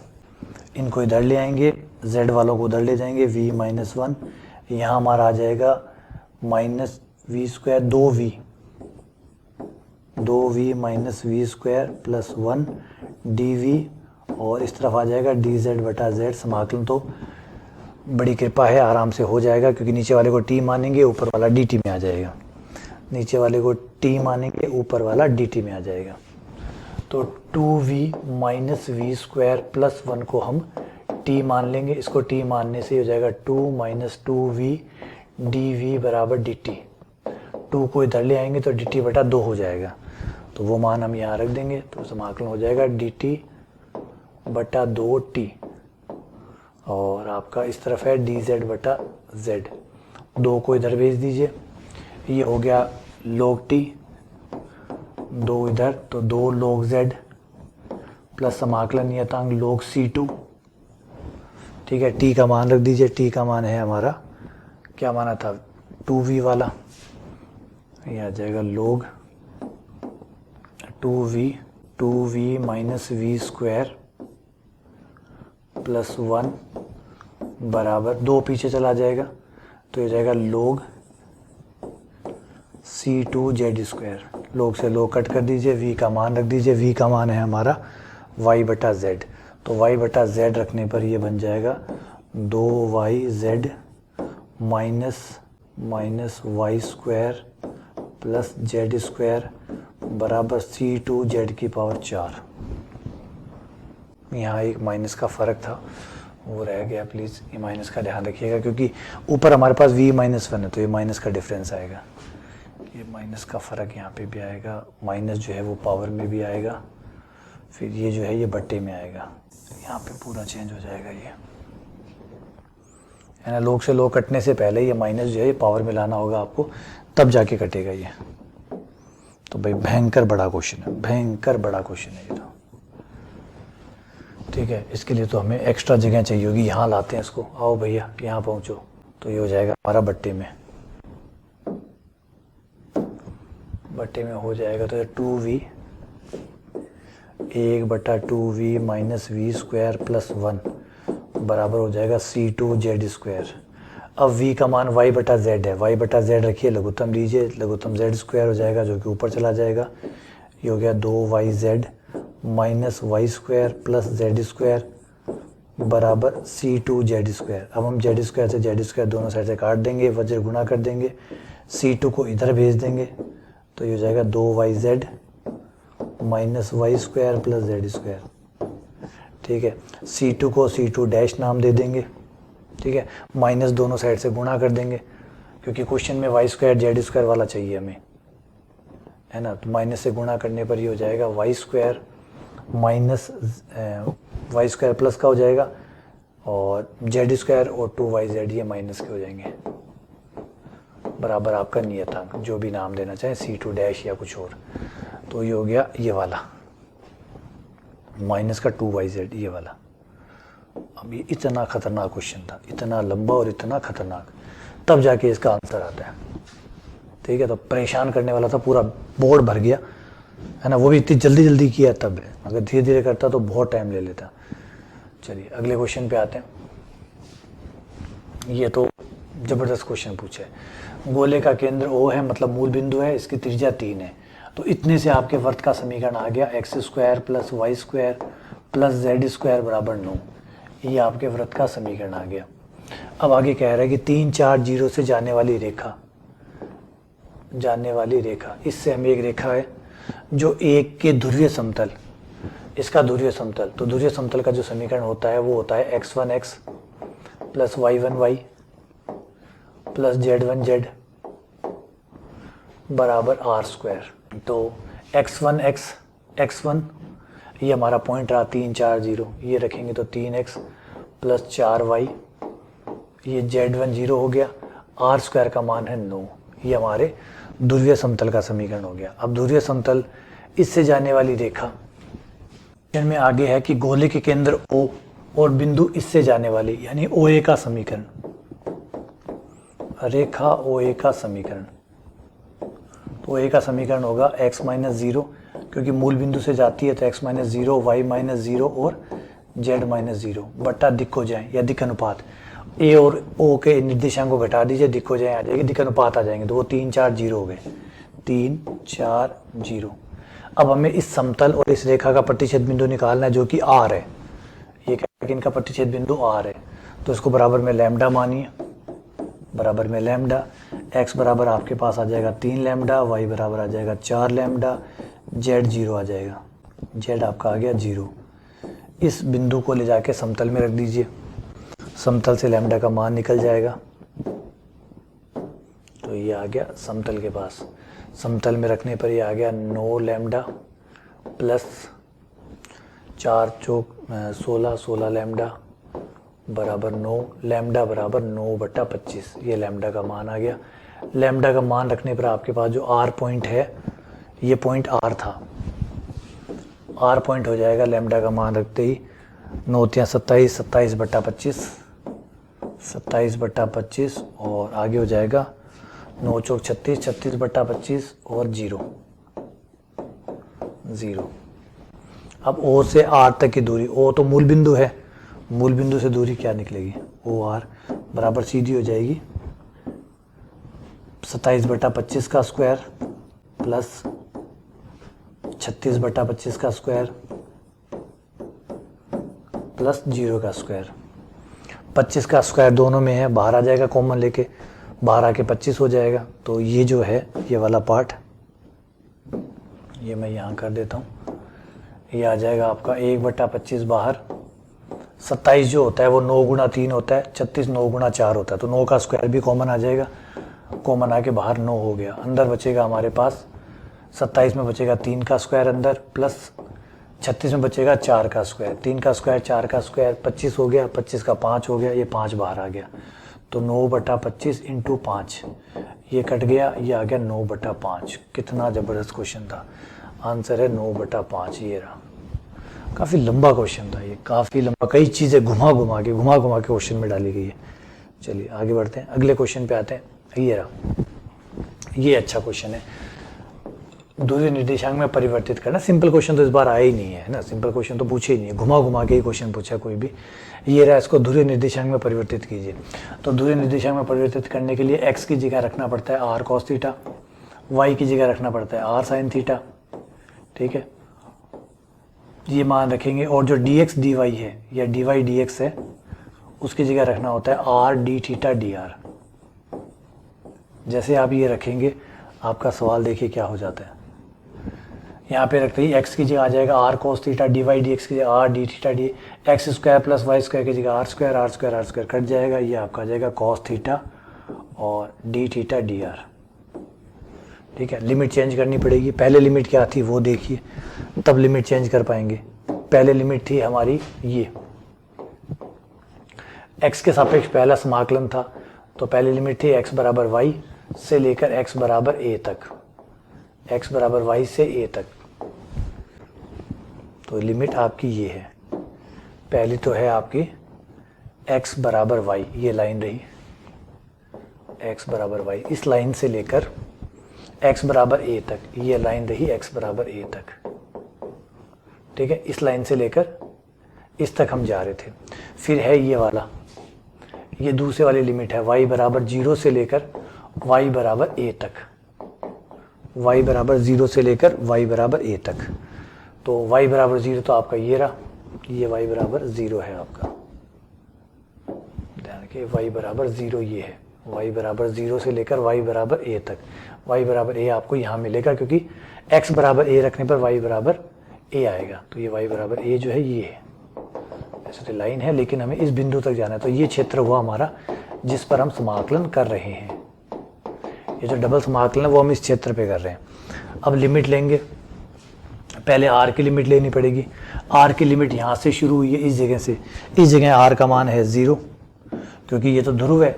इनको इधर ले आएंगे, z वालों को उधर ले जाएंगे, v माइनस 1, यहाँ हमारा आ जाएगा minus V square 2v minus V square plus 1 dv और इस तरफ आ जाएगा डी जेड बटा जेड। समाकलन तो बड़ी कृपा है, आराम से हो जाएगा, क्योंकि नीचे वाले को टी मानेंगे, ऊपर वाला डी टी में आ जाएगा। नीचे वाले को टी मानेंगे, ऊपर वाला डी टी में आ जाएगा। तो 2v minus V square plus 1 को हम t मान लेंगे। इसको t मानने से हो जाएगा 2 माइनस 2v dv बराबर dt। 2 को इधर ले आएंगे तो dt बटा 2 हो जाएगा, तो वो मान हम यहाँ रख देंगे। तो समाकलन हो जाएगा dt बटा 2t, और आपका इस तरफ है dz बटा z। 2 को इधर भेज दीजिए, ये हो गया log t, 2 इधर तो 2 log z प्लस समाकलन नियतांक log c2। ठीक है, t का मान रख दीजिए। t का मान है हमारा, क्या माना था, 2v वाला, ये आ जाएगा log 2v minus V square plus 1 बराबर 2 पीछे चला जाएगा, तो ये जाएगा log c2 Z square. log से log कट कर दीजिए, v का मान रख दीजिए। v का मान है हमारा y बटा z, तो y बटा z रखने पर ये बन जाएगा 2yz minus Y square plus Z square बराबर c2z की पावर 4। यहाँ एक माइनस का फ़र्क था, वो रह गया, प्लीज़ ये माइनस का ध्यान रखिएगा, क्योंकि ऊपर हमारे पास v माइनस 1 है, तो ये माइनस का डिफरेंस आएगा। ये माइनस का फ़र्क यहाँ पे भी आएगा, माइनस जो है वो पावर में भी आएगा, फिर ये जो है ये बट्टे में आएगा, यहाँ पे पूरा चेंज हो जाएगा ये, है ना। log से log कटने से पहले ये माइनस जो है ये पावर में लाना होगा आपको, तब जाके कटेगा ये। तो भाई भयंकर बड़ा क्वेश्चन है, भयंकर बड़ा क्वेश्चन है ये तो। ठीक है, इसके लिए तो हमें एक्स्ट्रा जगह चाहिए होगी। यहाँ लाते हैं इसको, आओ भैया यहाँ पहुँचो, तो ये हो जाएगा हमारा बट्टे में, बट्टे में हो जाएगा। तो 2v 1/2v minus V square plus 1 बराबर हो जाएगा c2z स्क्वायर। अब v का मान y बटा z है, y बटा z रखिए, लघुत्तम लीजिए, लघुत्तम z स्क्वायर हो जाएगा, जो कि ऊपर चला जाएगा। ये हो गया 2yz minus Y square plus Z square बराबर c2z स्क्वायर। अब हम z स्क्वायर से z स्क्वायर दोनों साइड से काट देंगे, वज्र गुणा कर देंगे, c2 को इधर भेज देंगे, तो ये हो जाएगा 2yz minus Y square plus Z square. ठीक है, c2 को c2 डैश नाम दे देंगे। ठीक है, माइनस दोनों साइड से गुणा कर देंगे, क्योंकि क्वेश्चन में वाई स्क्वायर जेड स्क्वायर वाला चाहिए हमें, है ना। तो माइनस से गुणा करने पर ये हो जाएगा Y square minus Y square plus का हो जाएगा, और जेड स्क्वायर और 2yz ये माइनस के हो जाएंगे, बराबर आपका नियतांक, जो भी नाम देना चाहे, c2 डैश या कुछ और। तो ये हो गया ये वाला माइनस का 2yz ये वाला। अब ये इतना खतरनाक क्वेश्चन था, इतना लंबा और इतना खतरनाक, तब जाके इसका आंसर आता है। ठीक है, तो परेशान करने वाला था, पूरा बोर्ड भर गया, है ना। वो भी इतनी जल्दी जल्दी किया तब है, अगर धीरे धीरे करता तो बहुत टाइम ले लेता। चलिए अगले क्वेश्चन पे आते हैं। ये तो ज़बरदस्त क्वेश्चन पूछा है। गोले का केंद्र O है, मतलब मूल बिंदु है, इसकी त्रिज्या 3 है, तो इतने से आपके वर्त का समीकरण आ गया x square plus Y square plus Z square बराबर 9। ये आपके वृत्त का समीकरण आ गया। अब आगे कह रहा है कि 3 4 0 से जाने वाली रेखा, इससे हमें एक रेखा है जो एक के ध्रुवीय समतल, इसका ध्रुवीय समतल, तो ध्रुवीय समतल का जो समीकरण होता है वो होता है x1x plus y1y plus z1z बराबर r स्क्वायर। तो x1 ये हमारा पॉइंट रहा 3 4 0, ये रखेंगे तो 3x प्लस 4y, ये z1 0 हो गया, r स्क्वायर का मान है 9। ये हमारे ध्रुवीय समतल का समीकरण हो गया। अब ध्रुवीय समतल, इससे जाने वाली रेखा में आगे है कि गोले के केंद्र O और बिंदु इससे जाने वाली, यानी OA का समीकरण, रेखा OA का समीकरण। तो OA का समीकरण होगा x माइनस 0, क्योंकि मूल बिंदु से जाती है तो x माइनस 0, y माइनस 0 और z माइनस 0 बट्टा दिक् हो जाए या दिक् अनुपात। A और O के निर्देशांक को घटा दीजिए, दिक् हो जाए आ जाएगी, दिक् अनुपात आ जाएंगे, तो वो 3 4 0 हो गए, 3 4 0। अब हमें इस समतल और इस रेखा का प्रतिच्छेद बिंदु निकालना है, जो कि R है। इनका प्रतिच्छेद बिंदु आर है, तो इसको बराबर में लैम्डा मानिए, बराबर में लैम्डा। एक्स बराबर आपके पास आ जाएगा 3 लैम्डा, वाई बराबर आ जाएगा 4 लैम्डा, जेड 0 आ जाएगा, जेड आपका आ गया 0। इस बिंदु को ले जाके समतल में रख दीजिए, समतल से लैम्डा का मान निकल जाएगा, तो ये आ गया समतल के पास। समतल में रखने पर ये आ गया 9 लैम्डा प्लस 4 चौक 16, 16 लैम्डा बराबर 9, लैम्डा बराबर 9/25, ये लैम्डा का मान आ गया। लैम्डा का मान रखने पर आपके पास जो आर पॉइंट है, ये पॉइंट आर था, आर पॉइंट हो जाएगा लैम्डा का मान रखते ही 9 × 27, 27/25, 27/25 और आगे हो जाएगा 9 चौक 36, 36/25 और 0। अब ओ से आर तक की दूरी, ओ तो मूल बिंदु है, मूल बिंदु से दूरी क्या निकलेगी, ओ आर बराबर सीधी हो जाएगी 27/25 का स्क्वायर प्लस 36/25 का स्क्वायर प्लस 0 का स्क्वायर। 25 का स्क्वायर दोनों में है, बाहर आ जाएगा कॉमन लेके, बाहर आके 25 हो जाएगा। तो ये जो है ये वाला पार्ट, ये मैं यहाँ कर देता हूँ, ये आ जाएगा आपका 1/25 बाहर, 27 जो होता है वो 9 × 3 होता है, 36 9 × 4 होता है, तो 9 का स्क्वायर भी कॉमन आ जाएगा, कॉमन आके बाहर 9 हो गया। अंदर बचेगा हमारे पास 27 में बचेगा 3 का स्क्वायर अंदर, प्लस 36 में बचेगा 4 का स्क्वायर, 3 का स्क्वायर 4 का स्क्वायर 25 हो गया, 25 का 5 हो गया, ये 5 बाहर आ गया, तो 9/25 × 5, ये कट गया, ये आ गया 9/5। कितना ज़बरदस्त क्वेश्चन था, आंसर है 9/5, ये रहा। काफ़ी लंबा क्वेश्चन था ये, काफ़ी लंबा, कई चीज़ें घुमा घुमा के क्वेश्चन में डाली गई है। चलिए आगे बढ़ते हैं, अगले क्वेश्चन पे आते हैं। ये रहा, ये अच्छा क्वेश्चन है, दूसरे निर्देशांक में परिवर्तित करना। सिंपल क्वेश्चन तो इस बार आया ही नहीं है ना, सिंपल क्वेश्चन तो पूछे ही नहीं है, घुमा घुमा के ही क्वेश्चन पूछा कोई भी। ये रहा, इसको दूसरे निर्देशांक में परिवर्तित कीजिए। तो दूसरे निर्देशांक में परिवर्तित करने के लिए एक्स की जगह रखना पड़ता है आर कॉस थीटा, वाई की जगह रखना पड़ता है आर साइन थीटा, ठीक है, ये मान रखेंगे। और जो डी एक्स डी वाई है या डी वाई डी एक्स है, उसकी जगह रखना होता है are D theta D are. जैसे आप ये रखेंगे, आपका सवाल देखिए क्या हो जाता है। यहाँ पे रखते ही एक्स की जगह आ जाएगा R cos theta, D Y D X की जगह R D theta D, X square plus Y square की जगह R square, R square R square cut जाएगा, ये आपका आ जाएगा कॉस थीटा और डी थीटा डी आर, ठीक है। लिमिट चेंज करनी पड़ेगी, पहले लिमिट क्या थी वो देखिए, तब लिमिट चेंज कर पाएंगे। पहले लिमिट थी हमारी ये, एक्स के सापेक्ष पहला समाकलन था, तो पहली लिमिट थी एक्स बराबर वाई से लेकर एक्स बराबर ए तक, एक्स बराबर वाई से ए तक, तो लिमिट आपकी ये है। पहली तो है आपकी एक्स बराबर वाई, ये लाइन रही एक्स बराबर वाई, इस लाइन से लेकर एक्स बराबर ए तक, ये लाइन रही एक्स बराबर ए तक, ठीक है। इस लाइन से लेकर इस तक हम जा रहे थे। फिर है ये वाला, ये दूसरे वाली लिमिट है y बराबर 0 से लेकर y बराबर a तक, y बराबर 0 से लेकर y बराबर a तक। तो y बराबर 0 तो आपका ये रहा, ये y बराबर 0 है आपका, ध्यान रखिए y बराबर 0 ये है, y बराबर 0 से लेकर y बराबर a तक। y बराबर a आपको यहाँ मिलेगा क्योंकि x बराबर a रखने पर y बराबर a आएगा, तो ये y बराबर a जो है ये है। ऐसे तो लाइन है लेकिन हमें इस बिंदु तक जाना है, तो ये क्षेत्र हुआ हमारा जिस पर हम समाकलन कर रहे हैं। ये जो डबल समाकलन है वो हम इस क्षेत्र पे कर रहे हैं। अब लिमिट लेंगे, पहले r की लिमिट लेनी पड़ेगी। r की लिमिट यहाँ से शुरू हुई है, इस जगह से, इस जगह r का मान है 0, क्योंकि ये तो ध्रुव है,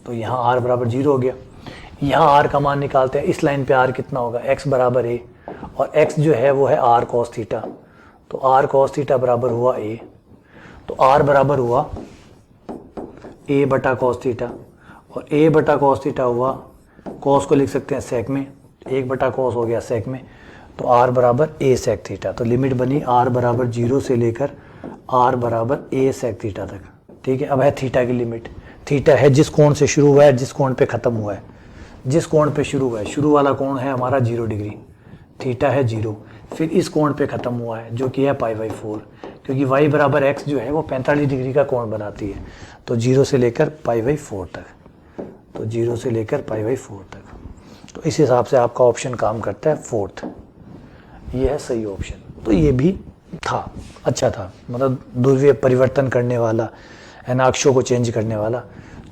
तो यहाँ r बराबर 0 हो गया। यहाँ r का मान निकालते हैं, इस लाइन पे r कितना होगा, x बराबर a, और x जो है वो है r cos थीटा, तो r cos थीटा बराबर हुआ a, तो r बराबर हुआ a बटा cos थीटा, और a बटा cos थीटा हुआ, cos को लिख सकते हैं सेक में, 1 बटा cos हो गया सेक में, तो r बराबर a सेक थीटा। तो लिमिट बनी r बराबर 0 से लेकर r बराबर a सेक थीटा तक, ठीक है। अब है थीटा की लिमिट, थीटा है जिस कोण से शुरू हुआ है, जिस कोण पे ख़त्म हुआ है, जिस कोण पे शुरू हुआ है, शुरू वाला कोण है हमारा 0 डिग्री, थीटा है 0, फिर इस कोण पे ख़त्म हुआ है जो कि है π/4, क्योंकि y बराबर x जो है वो 45 डिग्री का कोण बनाती है। तो 0 से लेकर π/4 तक, तो 0 से लेकर π/4 तक। तो इस हिसाब से आपका ऑप्शन काम करता है फोर्थ, ये है सही ऑप्शन। तो ये भी था, अच्छा था, मतलब ध्रुवीय परिवर्तन करने वाला, अक्षों को चेंज करने वाला,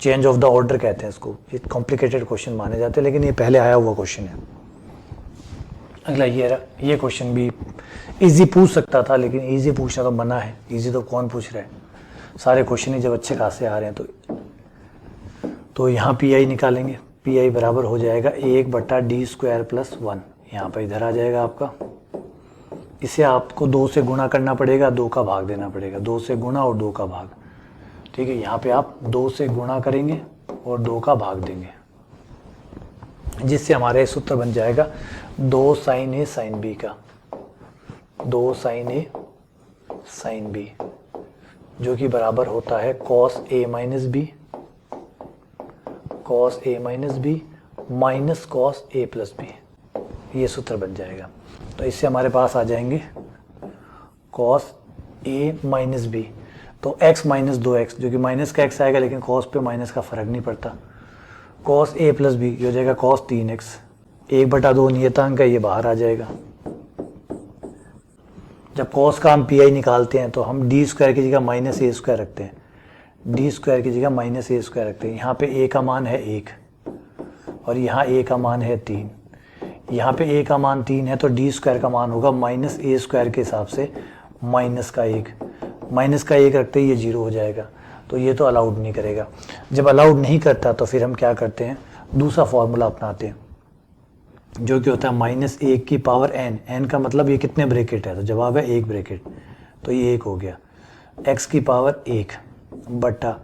चेंज ऑफ द ऑर्डर कहते हैं इसको। ये कॉम्प्लिकेटेड क्वेश्चन माने जाते हैं, लेकिन ये पहले आया हुआ क्वेश्चन है। अगला ये क्वेश्चन भी इजी पूछ सकता था, लेकिन इजी पूछना तो मना है, इजी तो कौन पूछ रहा है, सारे क्वेश्चन ही जब अच्छे खासे आ रहे हैं तो यहाँ पी आई निकालेंगे। पी आई बराबर हो जाएगा 1/d² + 1, यहाँ पर इधर आ जाएगा आपका। इसे आपको 2 से गुणा करना पड़ेगा, 2 का भाग देना पड़ेगा, 2 से गुणा और 2 का भाग, ठीक है। यहाँ पे आप 2 से गुणा करेंगे और 2 का भाग देंगे, जिससे हमारा सूत्र बन जाएगा 2 sin A sin B का, 2 sin A sin B, जो कि बराबर होता है cos A - B, cos A - B minus cos A + B, ये सूत्र बन जाएगा। तो इससे हमारे पास आ जाएंगे cos A - B, तो x - 2x, जो कि माइनस का x आएगा, लेकिन cos पे माइनस का फर्क नहीं पड़ता। cos A + B ये हो जाएगा cos 3x, 1/2 नियतांक है, ये बाहर आ जाएगा। जब cos का हम पी आई निकालते हैं तो हम d² की जगह -a² रखते हैं, d² की जगह -a² रखते हैं। यहाँ पे a का मान है 1 और यहाँ a का मान है 3, यहाँ पे a का मान 3 है, तो d² का मान होगा -a² के हिसाब से -1, -1 रखते ही ये 0 हो जाएगा। तो ये तो अलाउड नहीं करेगा। जब अलाउड नहीं करता तो फिर हम क्या करते हैं, दूसरा फॉर्मूला अपनाते हैं, जो कि होता है -1 की पावर n, n का मतलब ये कितने ब्रैकेट है, तो जवाब है 1 ब्रैकेट, तो ये 1 हो गया, x की पावर 1 बटा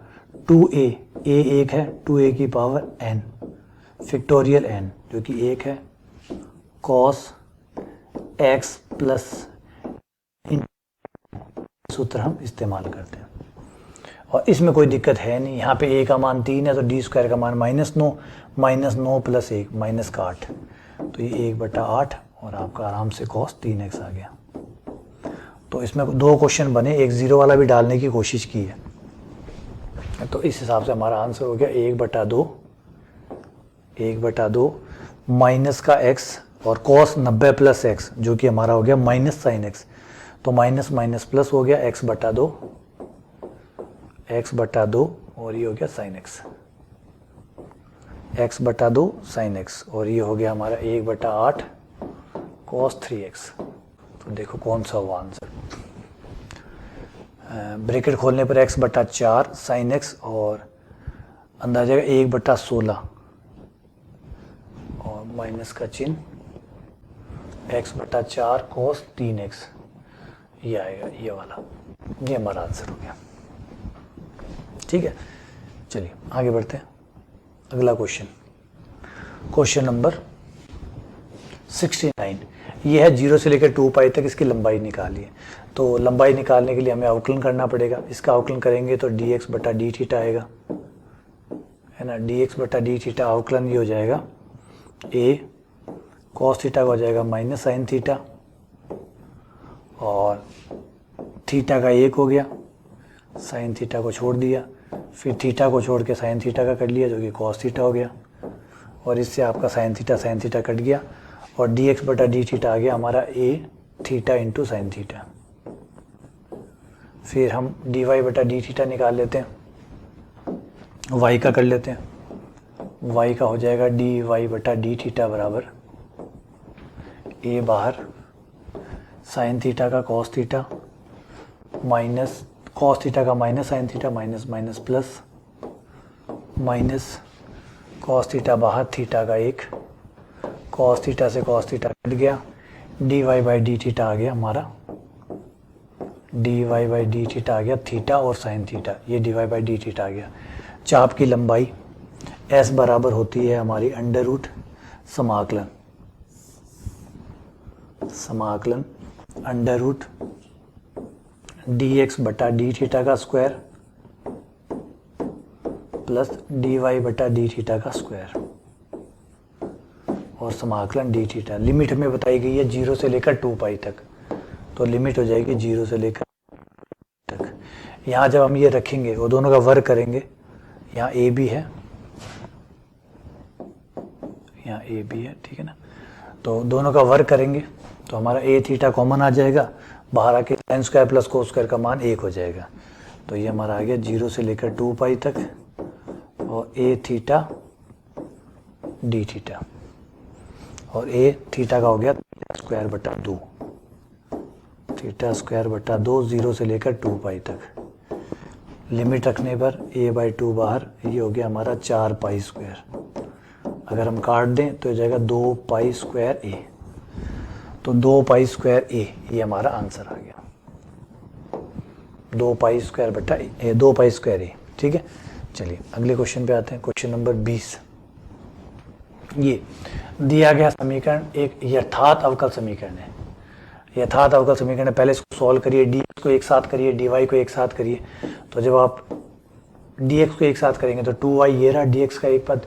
2a, a 1 है, 2a की पावर n फैक्टोरियल n, जो कि 1 है, cos x प्लस सूत्र हम इस्तेमाल करते हैं। और इसमें कोई दिक्कत है नहीं, यहाँ पे a का मान 3 है, तो d² का मान -9, -9 + 1 -8, तो ये 1/8 और आपका आराम से cos 3x आ गया। तो इसमें 2 क्वेश्चन बने, एक 0 वाला भी डालने की कोशिश की है, तो इस हिसाब से हमारा आंसर हो गया 1/2 माइनस का x और cos 90 + x, जो कि हमारा हो गया -sin x, तो माइनस माइनस प्लस हो गया x/2 और ये हो गया sin x, x/2 sin x, और ये हो गया हमारा 1/8 cos 3x। तो देखो कौन सा हुआ आंसर। ब्रैकेट खोलने पर x/4 sin x और अंदर आ जाएगा 1/16 और माइनस का चिन्ह, x/4 cos 3x, ये आएगा, ये वाला, ये हमारा आंसर हो गया। ठीक है, चलिए आगे बढ़ते हैं। अगला क्वेश्चन नंबर 69, ये है 0 से लेकर 2π तक इसकी लंबाई निकाली है। तो लंबाई निकालने के लिए हमें अवकलन करना पड़ेगा। इसका अवकलन करेंगे तो dx/d आएगा, है ना। dx/d अवकलन ये हो जाएगा a cos थीटा का हो जाएगा -sin थीटा, और थीटा का 1 हो गया, साइन थीटा को छोड़ दिया, फिर थीटा को छोड़ के साइन थीटा का कर लिया, जो कि cos थीटा हो गया, और इससे आपका साइन थीटा कट गया, और dx/d आ गया हमारा a theta into sine theta. फिर हम dy/d निकाल लेते हैं, y का कर लेते हैं, y का हो जाएगा dy/d बराबर a बाहर साइन थीटा का cos theta minus cos theta का minus sine theta minus minus plus minus cos theta बाहर थीटा का 1, cos थीटा से cos थीटा कट गया, dy/d आ गया हमारा, dy/d आ गया थीटा और साइन थीटा, ये dy/d आ गया। चाप की लंबाई s बराबर होती है हमारी √ समाकलन √ dx/d का स्क्वायर प्लस dy/d का स्क्वायर, और समाकलन डी थीटा। लिमिट हमें बताई गई है 0 से लेकर 2 पाई तक, तो लिमिट हो जाएगी 0 से लेकर तक। यहाँ जब हम ये रखेंगे वो दोनों का वर्ग करेंगे, यहाँ ए भी है, यहाँ ए भी है, ठीक है ना, तो दोनों का वर्ग करेंगे तो हमारा ए थीटा कॉमन आ जाएगा, बाहर आके sine square plus cos square का मान 1 हो जाएगा। तो ये हमारा आ गया 0 से लेकर 2 पाई तक और ए थीटा डी थीटा, और ए थीटा का हो गया स्क्वायर बटा 2, थीटा स्क्वायर बटा 2 0 से लेकर 2 पाई तक। लिमिट रखने पर a बाई 2 बाहर, ये हो गया हमारा 4 पाई स्क्वायर। अगर हम काट दें तो हो जाएगा 2 पाई स्क्वायर a, तो 2 पाई स्क्वायर a ये हमारा आंसर आ गया, 2 पाई स्क्वायर बटा ए, 2 पाई स्क्वायर a, ठीक है। चलिए अगले क्वेश्चन पे आते हैं, क्वेश्चन नंबर 20। ये दिया गया समीकरण एक यथार्थ अवकल समीकरण है। यथार्थ अवकल समीकरण है, पहले इसको सॉल्व करिए, डी को एक साथ करिए, डी वाई को एक साथ करिए। तो जब आप डी एक्स को एक साथ करेंगे तो 2y ये रहा डी एक्स का एक पद,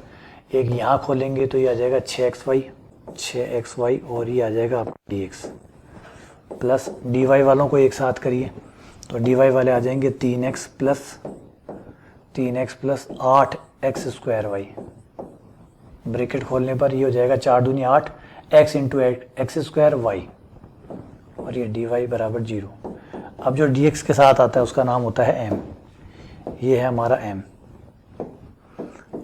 एक यहाँ खोलेंगे तो ये आ जाएगा 6xy और ये आ जाएगा आपका D X, plus D Y वालों को एक साथ करिए तो डी वाई वाले आ जाएंगे 3x plus 8x square Y. Bracket खोलने पर ये हो जाएगा 4 दूनी 8 x into X square Y, और ये डी वाई बराबर 0। अब जो डी एक्स के साथ आता है उसका नाम होता है m, ये है हमारा m,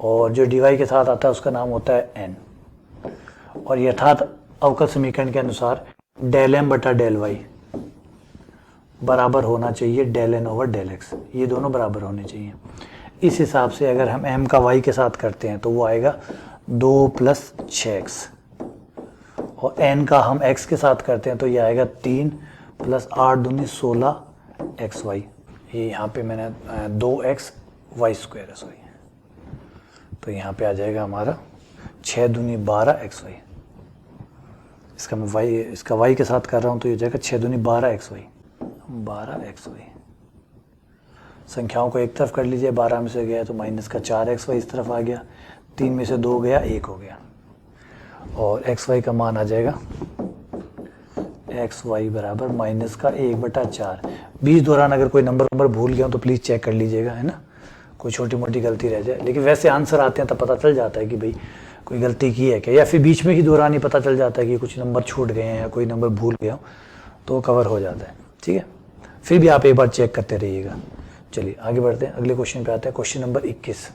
और जो डी वाई के साथ आता है उसका नाम होता है n। और यथार्थ अवकल समीकरण के अनुसार डेल m बटा डेल वाई बराबर होना चाहिए del n over del x, ये दोनों बराबर होने चाहिए। इस हिसाब से अगर हम m का y के साथ करते हैं तो वो आएगा 2 प्लस 6x, और n का हम x के साथ करते हैं तो ये आएगा 3 प्लस 8 दूनी 16xy। ये यहाँ पे मैंने 2x वाई स्क्वायर है, सॉरी, तो यहाँ पे आ जाएगा हमारा 6 दूनी 12xy। इसका मैं इसका y के साथ कर रहा हूँ तो ये जाएगा 6 दूनी 12xy। संख्याओं को एक तरफ कर लीजिए, 12 में से गया तो माइनस का 4xy इस तरफ आ गया, 3 में से 2 गया 1 हो गया, और xy का मान आ जाएगा xy बराबर माइनस का 1/4। बीच दौरान अगर कोई नंबर भूल गया तो प्लीज़ चेक कर लीजिएगा, है ना, कोई छोटी मोटी गलती रह जाए। लेकिन वैसे आंसर आते हैं तब पता चल जाता है कि भाई कोई गलती की है क्या, या फिर बीच में ही दौरान ही पता चल जाता है कि कुछ नंबर छूट गए हैं या कोई नंबर भूल गया हो तो कवर हो जाता है, ठीक है। फिर भी आप एक बार चेक करते रहिएगा। चलिए आगे बढ़ते हैं, अगले क्वेश्चन पे आते हैं, क्वेश्चन नंबर 21।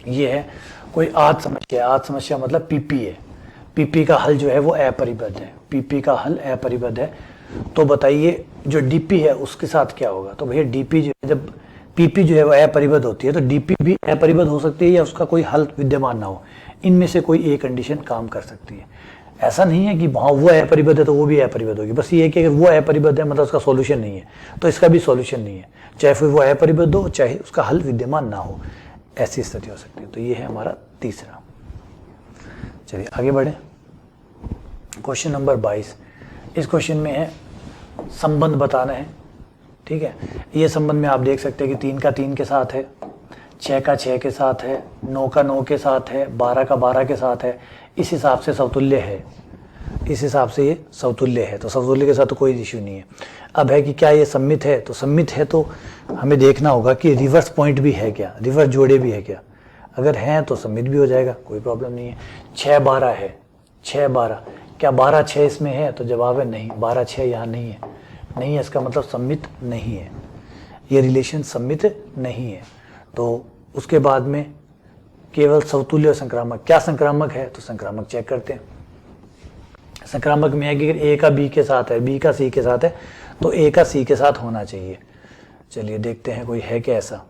ये है कोई आठ समस्या, आठ समस्या मतलब पीपी है, पीपी का हल जो है वो अपरिबद्ध है, पीपी का हल अपरिबद्ध है। तो बताइए जो डीपी है उसके साथ क्या होगा। तो भैया डीपी जो है, जब पीपी जो है वो अपरिबद्ध होती है तो डीपी भी अपरिबद्ध हो सकती है या उसका कोई हल विद्यमान ना हो, इनमें से कोई एक कंडीशन काम कर सकती है। ऐसा नहीं है कि वहाँ वो अपरिबद्ध है तो वो भी अपरिबद्ध होगी, बस ये है कि अगर वो अपरिबद्ध है मतलब उसका सॉल्यूशन नहीं है तो इसका भी सॉल्यूशन नहीं है, चाहे फिर वो अपरिबद्ध हो चाहे उसका हल विद्यमान ना हो, ऐसी स्थिति हो सकती है। तो ये है हमारा तीसरा। चलिए आगे बढ़े, क्वेश्चन नंबर 22। इस क्वेश्चन में है संबंध बताना है, ठीक है। ये संबंध में आप देख सकते हैं कि 3 का 3 के साथ है, 6 का 6 के साथ है, 9 का 9 के साथ है, 12 का 12 के साथ है। इस हिसाब से समतुल्य है, इस हिसाब से ये समतुल्य है, तो समतुल्य के साथ तो कोई इश्यू नहीं है। अब है कि क्या ये सममित है, तो सममित है तो हमें देखना होगा कि रिवर्स पॉइंट भी है क्या, रिवर्स जोड़े भी है क्या। अगर हैं तो सममित भी हो जाएगा, कोई प्रॉब्लम नहीं है। 6 12 है, 6 12, क्या 12 6 इसमें है, तो जवाब है नहीं, 12 6 यहाँ नहीं है, नहीं है इसका मतलब सममित नहीं है, ये रिलेशन सममित नहीं है। तो उसके बाद में केवल समतुल्य और संक्रामक, क्या संक्रामक है, तो संक्रामक चेक करते हैं। संक्रामक में है कि अगर ए का बी के साथ है, बी का सी के साथ है तो ए का सी के साथ होना चाहिए। चलिए देखते हैं कोई है क्या ऐसा।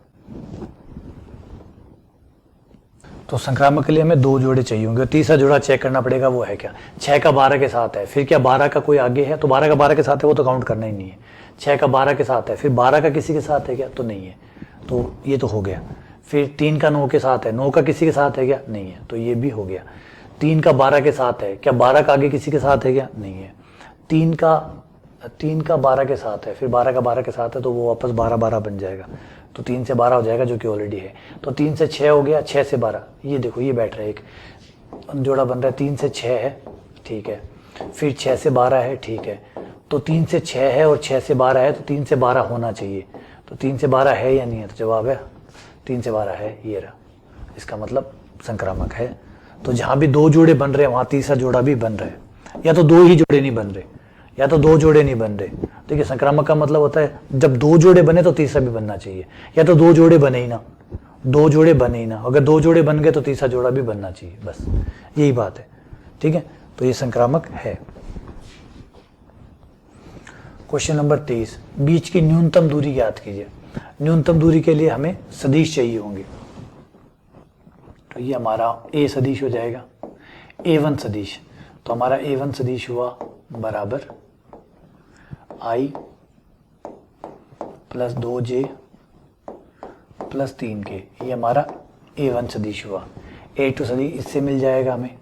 तो संक्रामक के लिए हमें 2 जोड़े चाहिए होंगे, तीसरा जोड़ा चेक करना पड़ेगा वो है क्या। 6 का 12 के साथ है, फिर क्या 12 का कोई आगे है, तो 12 का 12 के साथ है वो तो काउंट करना ही नहीं है। 6 का 12 के साथ है, फिर 12 का किसी के साथ है क्या, तो नहीं है, तो ये तो हो गया। फिर 3 का 9 के साथ है, 9 का किसी के साथ है क्या, नहीं है, तो ये भी हो गया। 3 का 12 के साथ है, क्या 12 का आगे किसी के साथ है क्या, नहीं है। 3 का 12 के साथ है, फिर 12 का 12 के साथ है तो वो वापस 12 12 बन जाएगा, तो 3 से 12 हो जाएगा जो कि ऑलरेडी है। तो 3 से 6 हो गया, 6 से 12, ये देखो ये बैठ रहा है एक, जोड़ा बन रहा है 3 से 6 है, ठीक है, फिर 6 से 12 है, ठीक है, तो 3 से 6 है और 6 से 12 है, तो 3 से 12 होना चाहिए, तो 3 से 12 है या नहीं है, तो जवाब है 3 से 12 है, ये रहा, इसका मतलब संक्रामक है। तो जहाँ भी 2 जोड़े बन रहे हैं वहाँ तीसरा जोड़ा भी बन रहा है, या तो 2 ही जोड़े नहीं बन रहे, या तो 2 जोड़े नहीं बन रहे। देखिए संक्रामक का मतलब होता है जब 2 जोड़े बने तो तीसरा भी बनना चाहिए, या तो 2 जोड़े बने ही ना, 2 जोड़े बने ही ना, अगर 2 जोड़े बन गए तो तीसरा जोड़ा भी बनना चाहिए, बस यही बात है, ठीक है, तो ये संक्रामक है। क्वेश्चन नंबर 23, बीच की न्यूनतम दूरी ज्ञात कीजिए। न्यूनतम दूरी के लिए हमें सदिश चाहिए होंगे, तो ये हमारा ए सदिश हो जाएगा, A1 सदिश, तो हमारा A1 सदिश हुआ बराबर I plus 2J plus 3K, ये हमारा A1 सदिश हुआ। A2 सदिश इससे मिल जाएगा हमें,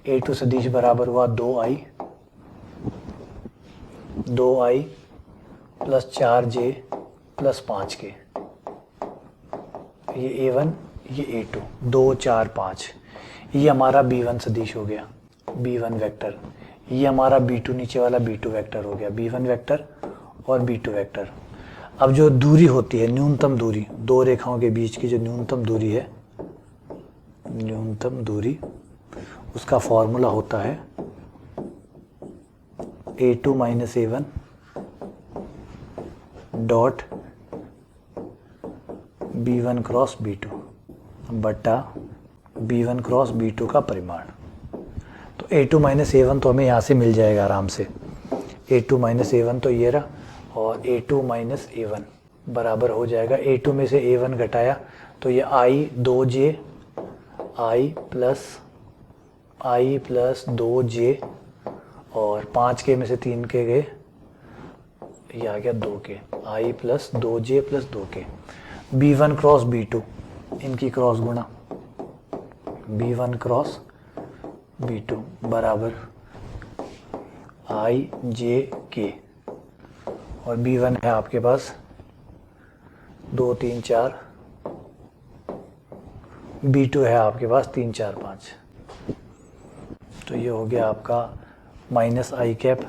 A2 सदिश बराबर हुआ 2I plus 4J plus 5K, ये A1 ये A2, 2 4 5, ये हमारा B1 सदिश हो गया, B1 वेक्टर, ये हमारा B2 नीचे वाला B2 वेक्टर हो गया, B1 वेक्टर और B2 वेक्टर। अब जो दूरी होती है न्यूनतम दूरी, 2 रेखाओं के बीच की जो न्यूनतम दूरी है, न्यूनतम दूरी, उसका फॉर्मूला होता है A2 minus A1 dot B1 cross B2 बटा B1 क्रॉस B2 का परिमाण। तो A2 माइनस A1 तो हमें यहाँ से मिल जाएगा आराम से, A2 माइनस A1 तो ये रहा, और A2 माइनस A1 बराबर हो जाएगा, A2 में से A1 घटाया तो ये I 2J I plus 2J और 5K में से 3K गए, ये आ गया 2K, I plus 2J plus 2K। B1 cross B2 इनकी क्रॉस गुणा, B1 क्रॉस B2 बराबर IJK, और B1 है आपके पास 2 3 4, B2 है आपके पास 3 4 5, तो ये हो गया आपका माइनस I कैप,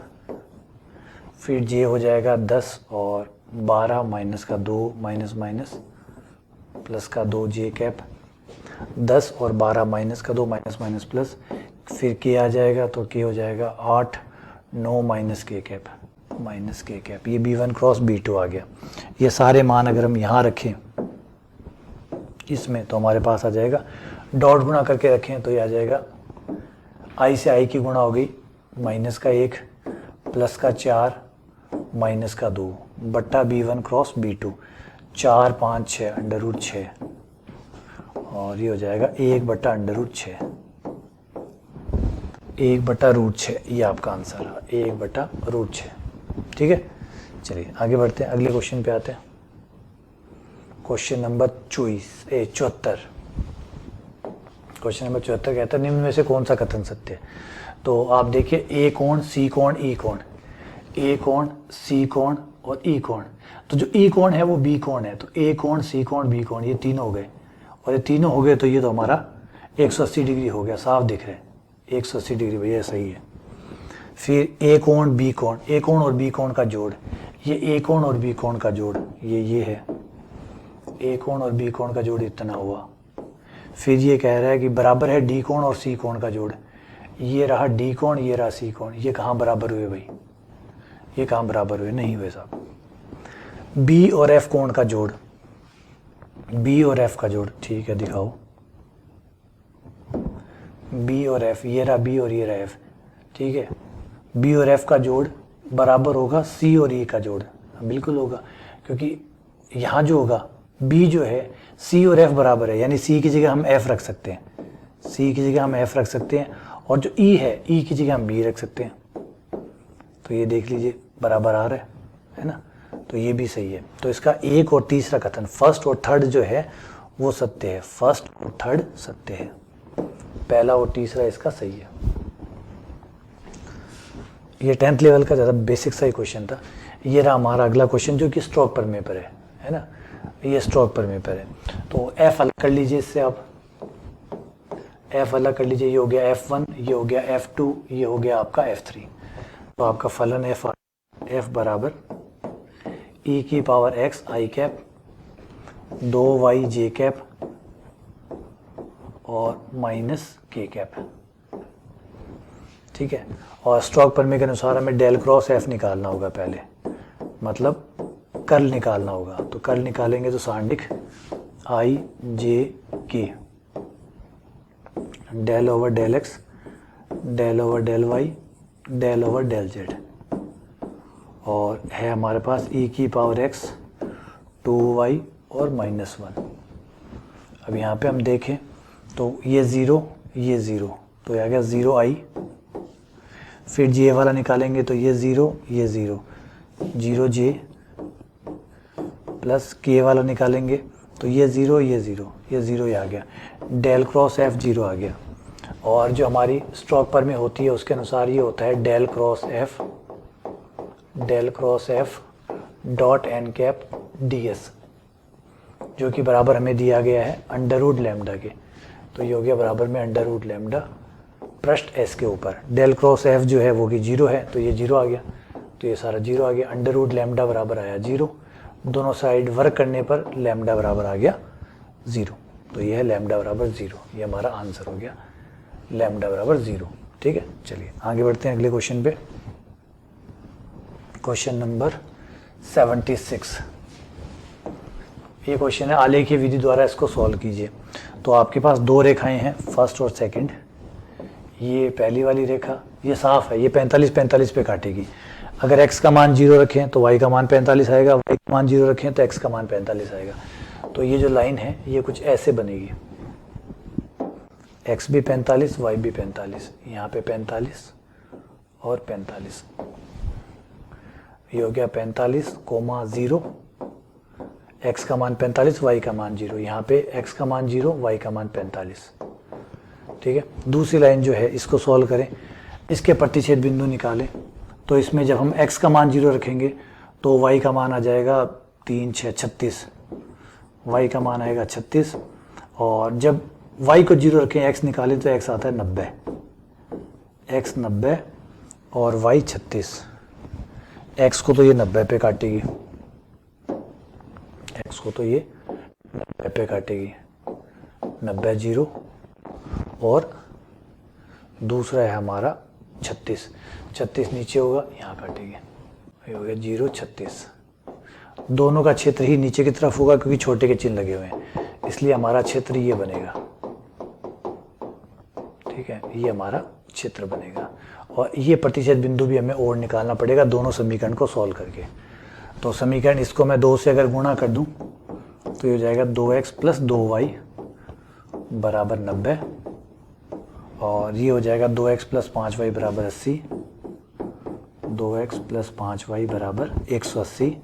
फिर J हो जाएगा 10 और 12 माइनस का 2 माइनस माइनस प्लस का 2J कैप, 10 और 12 माइनस का 2 माइनस माइनस प्लस, फिर K आ जाएगा तो K हो जाएगा 8 9 minus K cap, minus K cap, ये B1 क्रॉस B2 आ गया। ये सारे मान अगर हम यहाँ रखें इसमें तो हमारे पास आ जाएगा, डॉट गुणा करके रखें तो ये आ जाएगा I से I की गुणा हो गई, माइनस का 1 प्लस का 4 माइनस का 2 बट्टा B1 cross B2, 4 5 6 under root 6, और ये हो जाएगा 1 बट्टा अंडर रूट 6, 1 बट्टा रूट 6, ये आपका आंसर है 1 बट्टा रूट 6, ठीक है। चलिए आगे बढ़ते हैं, अगले क्वेश्चन पे आते हैं। क्वेश्चन नंबर 74, क्वेश्चन नंबर 74 कहता है निम्न में से कौन सा कथन सत्य है। तो आप देखिए ए कोण सी कोण ई कोण, ए कोण सी कोण और ई कोण, तो जो ई कोण है वो बी कोण है, तो ए कोण सी कोण बी कोण ये तीनों हो गए, और ये तीनों हो गए तो ये तो हमारा 180 डिग्री हो गया, साफ दिख रहा है 180 डिग्री, भैया सही है। फिर ए कोण बी कोण, ए कोण और बी कोण का जोड़, ये ए कोण और बी कोण का जोड़ ये है, ए कोण और बी कोण का जोड़ इतना हुआ। फिर ये कह रहा है कि बराबर है डी कोण और सी कोण का जोड़, ये रहा डी कोण ये रहा सी कोण, ये कहाँ बराबर हुए भाई, ये कहाँ बराबर हुए, नहीं हुए साहब। बी और एफ कोण का जोड़, बी और एफ का जोड़, ठीक है दिखाओ, बी और एफ, ये रहा बी और ये रहा एफ, ठीक है, बी और एफ का जोड़ बराबर होगा सी और ई का जोड़, बिल्कुल होगा, क्योंकि यहाँ जो होगा बी जो है सी और एफ बराबर है, यानी सी की जगह हम एफ रख सकते हैं, सी की जगह हम एफ रख सकते हैं, और जो ई है ई की जगह हम बी रख सकते हैं, तो ये देख लीजिए बराबर आ रहा है ना, तो ये भी सही है। तो इसका एक और तीसरा कथन, फर्स्ट और थर्ड जो है वो सत्य है, फर्स्ट और थर्ड सत्य है, पहला और तीसरा इसका सही है। ये 10th लेवल का ज़्यादा बेसिक सा ही क्वेश्चन था। ये रहा हमारा अगला क्वेश्चन जो कि स्ट्रोक पर में पर है ना, ये स्ट्रोक पर में पर है। तो एफ अलग कर लीजिए इससे, आप f अलग कर लीजिए, ये हो गया f1, ये हो गया f2, ये हो गया आपका f3। तो आपका फलन f बराबर e की power x i cap 2y j cap और माइनस k कैप, ठीक है। और स्टोक्स प्रमेय के अनुसार हमें डेल क्रॉस f निकालना होगा पहले, मतलब कर्ल निकालना होगा। तो कर्ल निकालेंगे तो सांडिक i j k del over del x del over del y del over del z, और है हमारे पास e की पावर x 2y और -1। अब यहाँ पे हम देखें तो ये 0 ये 0, तो आ गया 0i। फिर j वाला निकालेंगे तो ये 0 ये 0, 0j प्लस k वाला निकालेंगे तो ये 0 ये 0, ये 0 ही आ गया। डेल क्रॉस f 0 आ गया। और जो हमारी स्टोक्स प्रमेय होती है उसके अनुसार ये होता है del cross f dot n cap ds, जो कि बराबर हमें दिया गया है अंडर रूट लैम्डा के। तो ये हो गया बराबर में अंडर रूट लैम्डा पृष्ठ s के ऊपर। डेल क्रॉस f जो है वो कि 0 है, तो ये 0 आ गया, तो ये सारा 0 आ गया। अंडर रूट लैम्डा बराबर आया 0, दोनों साइड वर्क करने पर लैम्डा बराबर आ गया 0। तो ये है लैम्डा बराबर 0, ये हमारा आंसर हो गया लैम्डा बराबर 0, ठीक है। चलिए आगे बढ़ते हैं अगले क्वेश्चन पे। क्वेश्चन नंबर 76, ये क्वेश्चन है आलेखीय विधि द्वारा इसको सॉल्व कीजिए। तो आपके पास दो रेखाएं हैं, फर्स्ट और सेकंड। ये पहली वाली रेखा ये साफ है, ये 45 पे काटेगी। अगर x का मान 0 रखें तो y का मान 45 आएगा, y का मान 0 रखें तो x का मान 45 आएगा। तो ये जो लाइन है ये कुछ ऐसे बनेगी, x भी 45 y भी 45, यहाँ पे 45 और 45, ये हो गया 45, 0, x का मान 45 y का मान 0, यहाँ पे x का मान 0 y का मान 45, ठीक है। दूसरी लाइन जो है इसको सॉल्व करें, इसके प्रतिच्छेद बिंदु निकालें। तो इसमें जब हम x का मान 0 रखेंगे तो y का मान आ जाएगा 3 6 36, y का मान आएगा 36, और जब y को 0 रखें x निकालें तो x आता है 90, x 90 और y 36। x को तो ये 90 पे काटेगी, x को तो ये 90 पे काटेगी, 90 0, और दूसरा है हमारा 36, 36 नीचे होगा, यहाँ काटेगी, ये हो गया 0 36। दोनों का क्षेत्र ही नीचे की तरफ होगा क्योंकि छोटे के चिन्ह लगे हुए हैं, इसलिए हमारा क्षेत्र ये बनेगा, ठीक है, ये हमारा क्षेत्र बनेगा। और ये प्रतिच्छेद बिंदु भी हमें और निकालना पड़ेगा दोनों समीकरण को सॉल्व करके। तो समीकरण इसको मैं 2 से अगर गुणा कर दूं तो ये हो जाएगा 2x प्लस 2y बराबर 90, और ये हो जाएगा 2x प्लस 5y बराबर 80, 2x प्लस 5y बराबर 180।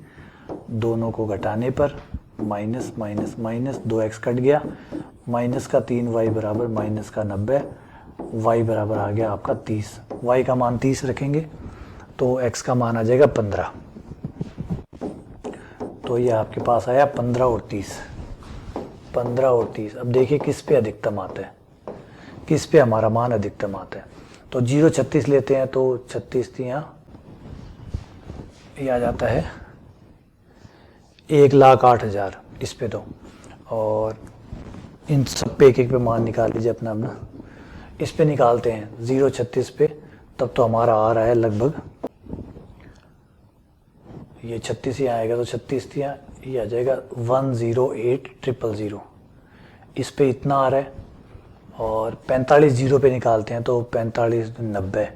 दोनों को घटाने पर minus minus minus 2x cut गया, माइनस का 3y बराबर माइनस का 90, y बराबर आ गया आपका 30। y का मान 30 रखेंगे तो x का मान आ जाएगा 15। तो ये आपके पास आया 15 और 30, 15 और 30। अब देखिए किस पे अधिकतम आता है, किस पे हमारा मान अधिकतम आता है। तो 0 36 लेते हैं तो 36 यहाँ ये आ जाता है 1,08,000 इस पे तो, और इन सब पे एक पे मान निकाल लीजिए अपना अपना। इस पे निकालते हैं 0 36 पे, तब तो हमारा आ रहा है लगभग ये 36 यहाँ आएगा तो 36 यहाँ ये आ जाएगा 108,000। इस पे इतना आ रहा है, और 45 0 पे निकालते हैं तो 45 90,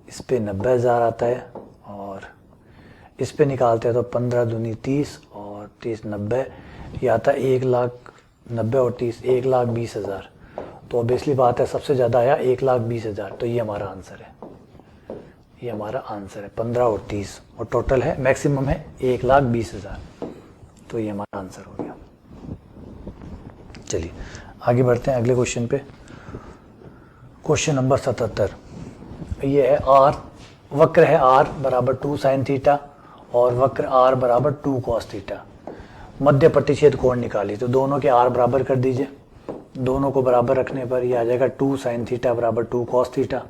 इस पे 90,000 आता है, और इस पे निकालते हैं तो 15 दूनी 30 और 30 90, ये आता है 1,90,000 और 30 1,20,000। तो ऑब्वियसली बात है सबसे ज़्यादा आया 1,20,000, तो ये हमारा आंसर है, ये हमारा आंसर है 15 और 30, और टोटल है मैक्सिमम है 1,20,000। तो ये हमारा आंसर हो गया। चलिए आगे बढ़ते हैं अगले क्वेश्चन पे। क्वेश्चन नंबर 77, ये है r, वक्र है r बराबर 2 sin थीटा और वक्र r बराबर 2 cos थीटा। मध्य प्रतिच्छेद कोण निकालिए। तो दोनों के r बराबर कर दीजिए, दोनों को बराबर रखने पर ये आ जाएगा 2 sin थीटा बराबर 2 cos थीटा।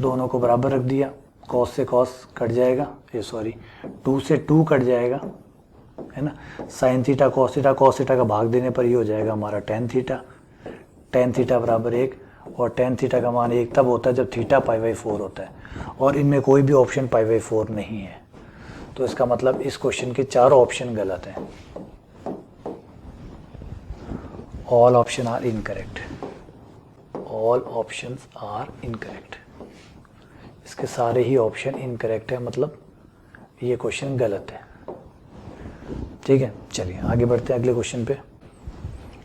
दोनों को बराबर रख दिया, cos से cos कट जाएगा, ये सॉरी 2 से 2 कट जाएगा, है ना। sin थीटा cos थीटा का भाग देने पर ये हो जाएगा हमारा tan थीटा बराबर 1, और tan थीटा का मान 1 तब होता है जब थीटा π/4 होता है, और इनमें कोई भी ऑप्शन π/4 नहीं है। तो इसका मतलब इस क्वेश्चन के चारों ऑप्शन गलत हैं। All option are incorrect, all options are incorrect. इसके सारे ही ऑप्शन इनकरेक्ट है, मतलब ये क्वेश्चन गलत है। ठीक है, चलिए आगे बढ़ते हैं अगले क्वेश्चन पे।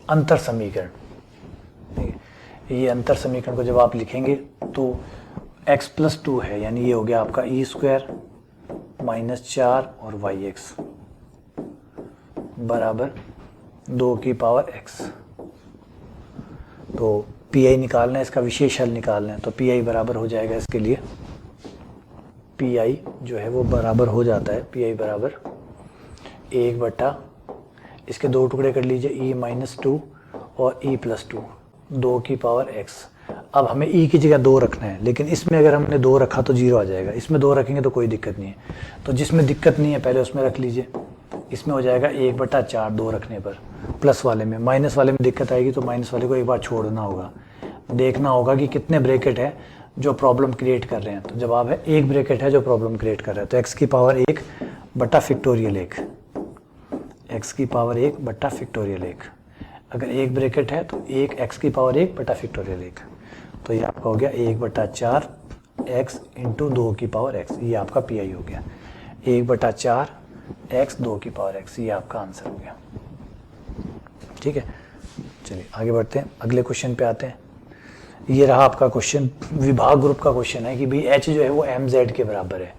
अंतर समीकरण, ये अंतर समीकरण को जब आप लिखेंगे तो x+2 है, यानी ये हो गया आपका e² -4 और yx बराबर 2 की पावर x। तो pi निकालना है, इसका विशेष हल निकालना है, तो pi बराबर हो जाएगा इसके लिए, pi जो है वो बराबर हो जाता है, pi बराबर 1 बटा इसके 2 टुकड़े कर लीजिए, e-2 और e+2, 2 की पावर x। अब हमें e की जगह 2 रखना है, लेकिन इसमें अगर हमने 2 रखा तो 0 आ जाएगा, इसमें 2 रखेंगे तो कोई दिक्कत नहीं है। तो जिसमें दिक्कत नहीं है पहले उसमें रख लीजिए। इसमें हो जाएगा 1/4 2 रखने पर, प्लस वाले में। माइनस वाले में दिक्कत आएगी तो माइनस वाले को एक बार छोड़ना होगा, देखना होगा कि कितने ब्रैकेट है जो प्रॉब्लम क्रिएट कर रहे हैं। तो जवाब है 1 ब्रैकेट है जो प्रॉब्लम क्रिएट कर रहा है, तो x की पावर 1 बटा फैक्टोरियल 1, x की पावर 1 बटा फैक्टोरियल 1। अगर 1 ब्रैकेट है तो 1 x की पावर 1 बटा फैक्टोरियल 1, तो ये आपका हो गया 1/4 x इंटू 2 की पावर x, ये आपका पी हो गया। 1/4 x 2 की पावर x, ये आपका आंसर हो गया। ठीक है, चलिए आगे बढ़ते हैं, अगले क्वेश्चन पे आते हैं। ये रहा आपका क्वेश्चन, विभाग ग्रुप का क्वेश्चन है कि भाई h जो है वो mz के बराबर है,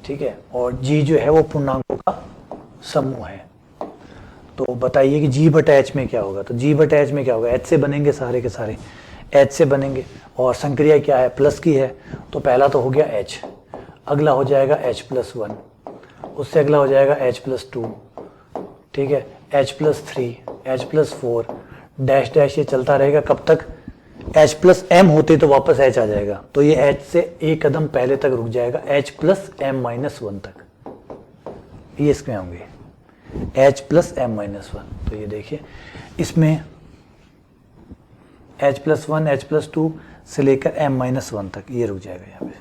ठीक है, और g जो है वो पूर्णांकों का समूह है। तो बताइए कि g/h में क्या होगा। तो g/h में क्या होगा, h से बनेंगे सारे के सारे, h से बनेंगे, और संक्रिया क्या है, प्लस की है, तो पहला तो हो गया h, अगला हो जाएगा h+1, उससे अगला हो जाएगा h+2, ठीक है, h+3, h+4, डैश डैश ये चलता रहेगा कब तक, h+m होते तो वापस h आ जाएगा, तो ये h से एक कदम पहले तक रुक जाएगा, h+m-1 तक, ये इसमें होंगे h+m-1। तो ये देखिए इसमें h+1, h+2 से लेकर m-1 तक ये रुक जाएगा यहाँ पे।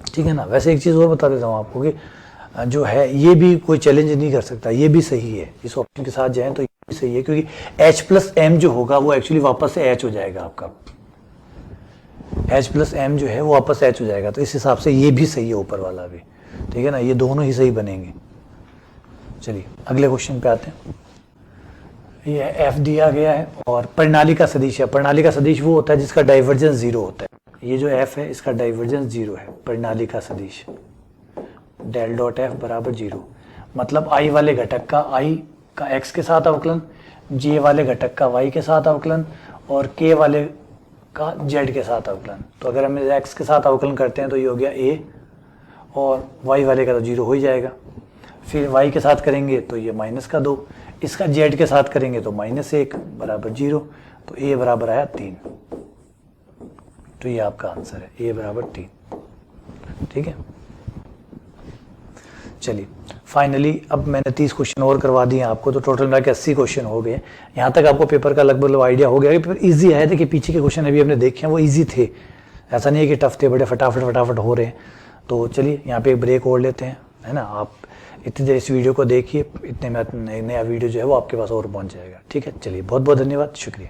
ठीक है ना। वैसे एक चीज़ और बता देता हूँ आपको कि जो है ये भी कोई चैलेंज नहीं कर सकता, ये भी सही है, इस ऑप्शन के साथ जाएं तो ये भी सही है, क्योंकि h+m जो होगा वो एक्चुअली वापस से h हो जाएगा आपका, h+m जो है वो वापस h हो जाएगा, तो इस हिसाब से ये भी सही है ऊपर वाला भी। ठीक है ना, ये दोनों ही सही बनेंगे। चलिए अगले क्वेश्चन पे आते हैं। ये f दिया गया है और प्रणाली का सदिश है। प्रणाली का सदिश वो होता है जिसका डाइवर्जेंस 0 होता है। ये जो f है इसका डाइवर्जेंस 0 है, प्रणाली का सदिश डेल डॉट f बराबर 0, मतलब i वाले घटक का i का x के साथ अवकलन, j वाले घटक का y के साथ अवकलन, और k वाले का z के साथ अवकलन। तो अगर हम x के साथ अवकलन करते हैं तो ये हो गया a, और y वाले का तो 0 हो ही जाएगा। फिर y के साथ करेंगे तो ये -2, इसका z के साथ करेंगे तो -1 बराबर 0, तो a बराबर आया 3। तो ये आपका आंसर है, a बराबर 3। ठीक है, चलिए फाइनली अब मैंने 30 क्वेश्चन और करवा दिए आपको, तो टोटल मिला के 80 क्वेश्चन हो गए। यहाँ तक आपको पेपर का लगभग आइडिया हो गया कि पेपर ईजी है। देखिए पीछे के क्वेश्चन अभी हमने देखे हैं वो ईजी थे, ऐसा नहीं है कि टफ थे, बड़े फटाफट हो रहे हैं। तो चलिए यहाँ पे एक ब्रेक और लेते हैं, है ना। आप इतनी देर इस वीडियो को देखिए, इतने में नया वीडियो जो है वो आपके पास और पहुँच जाएगा। ठीक है, चलिए बहुत बहुत धन्यवाद, शुक्रिया।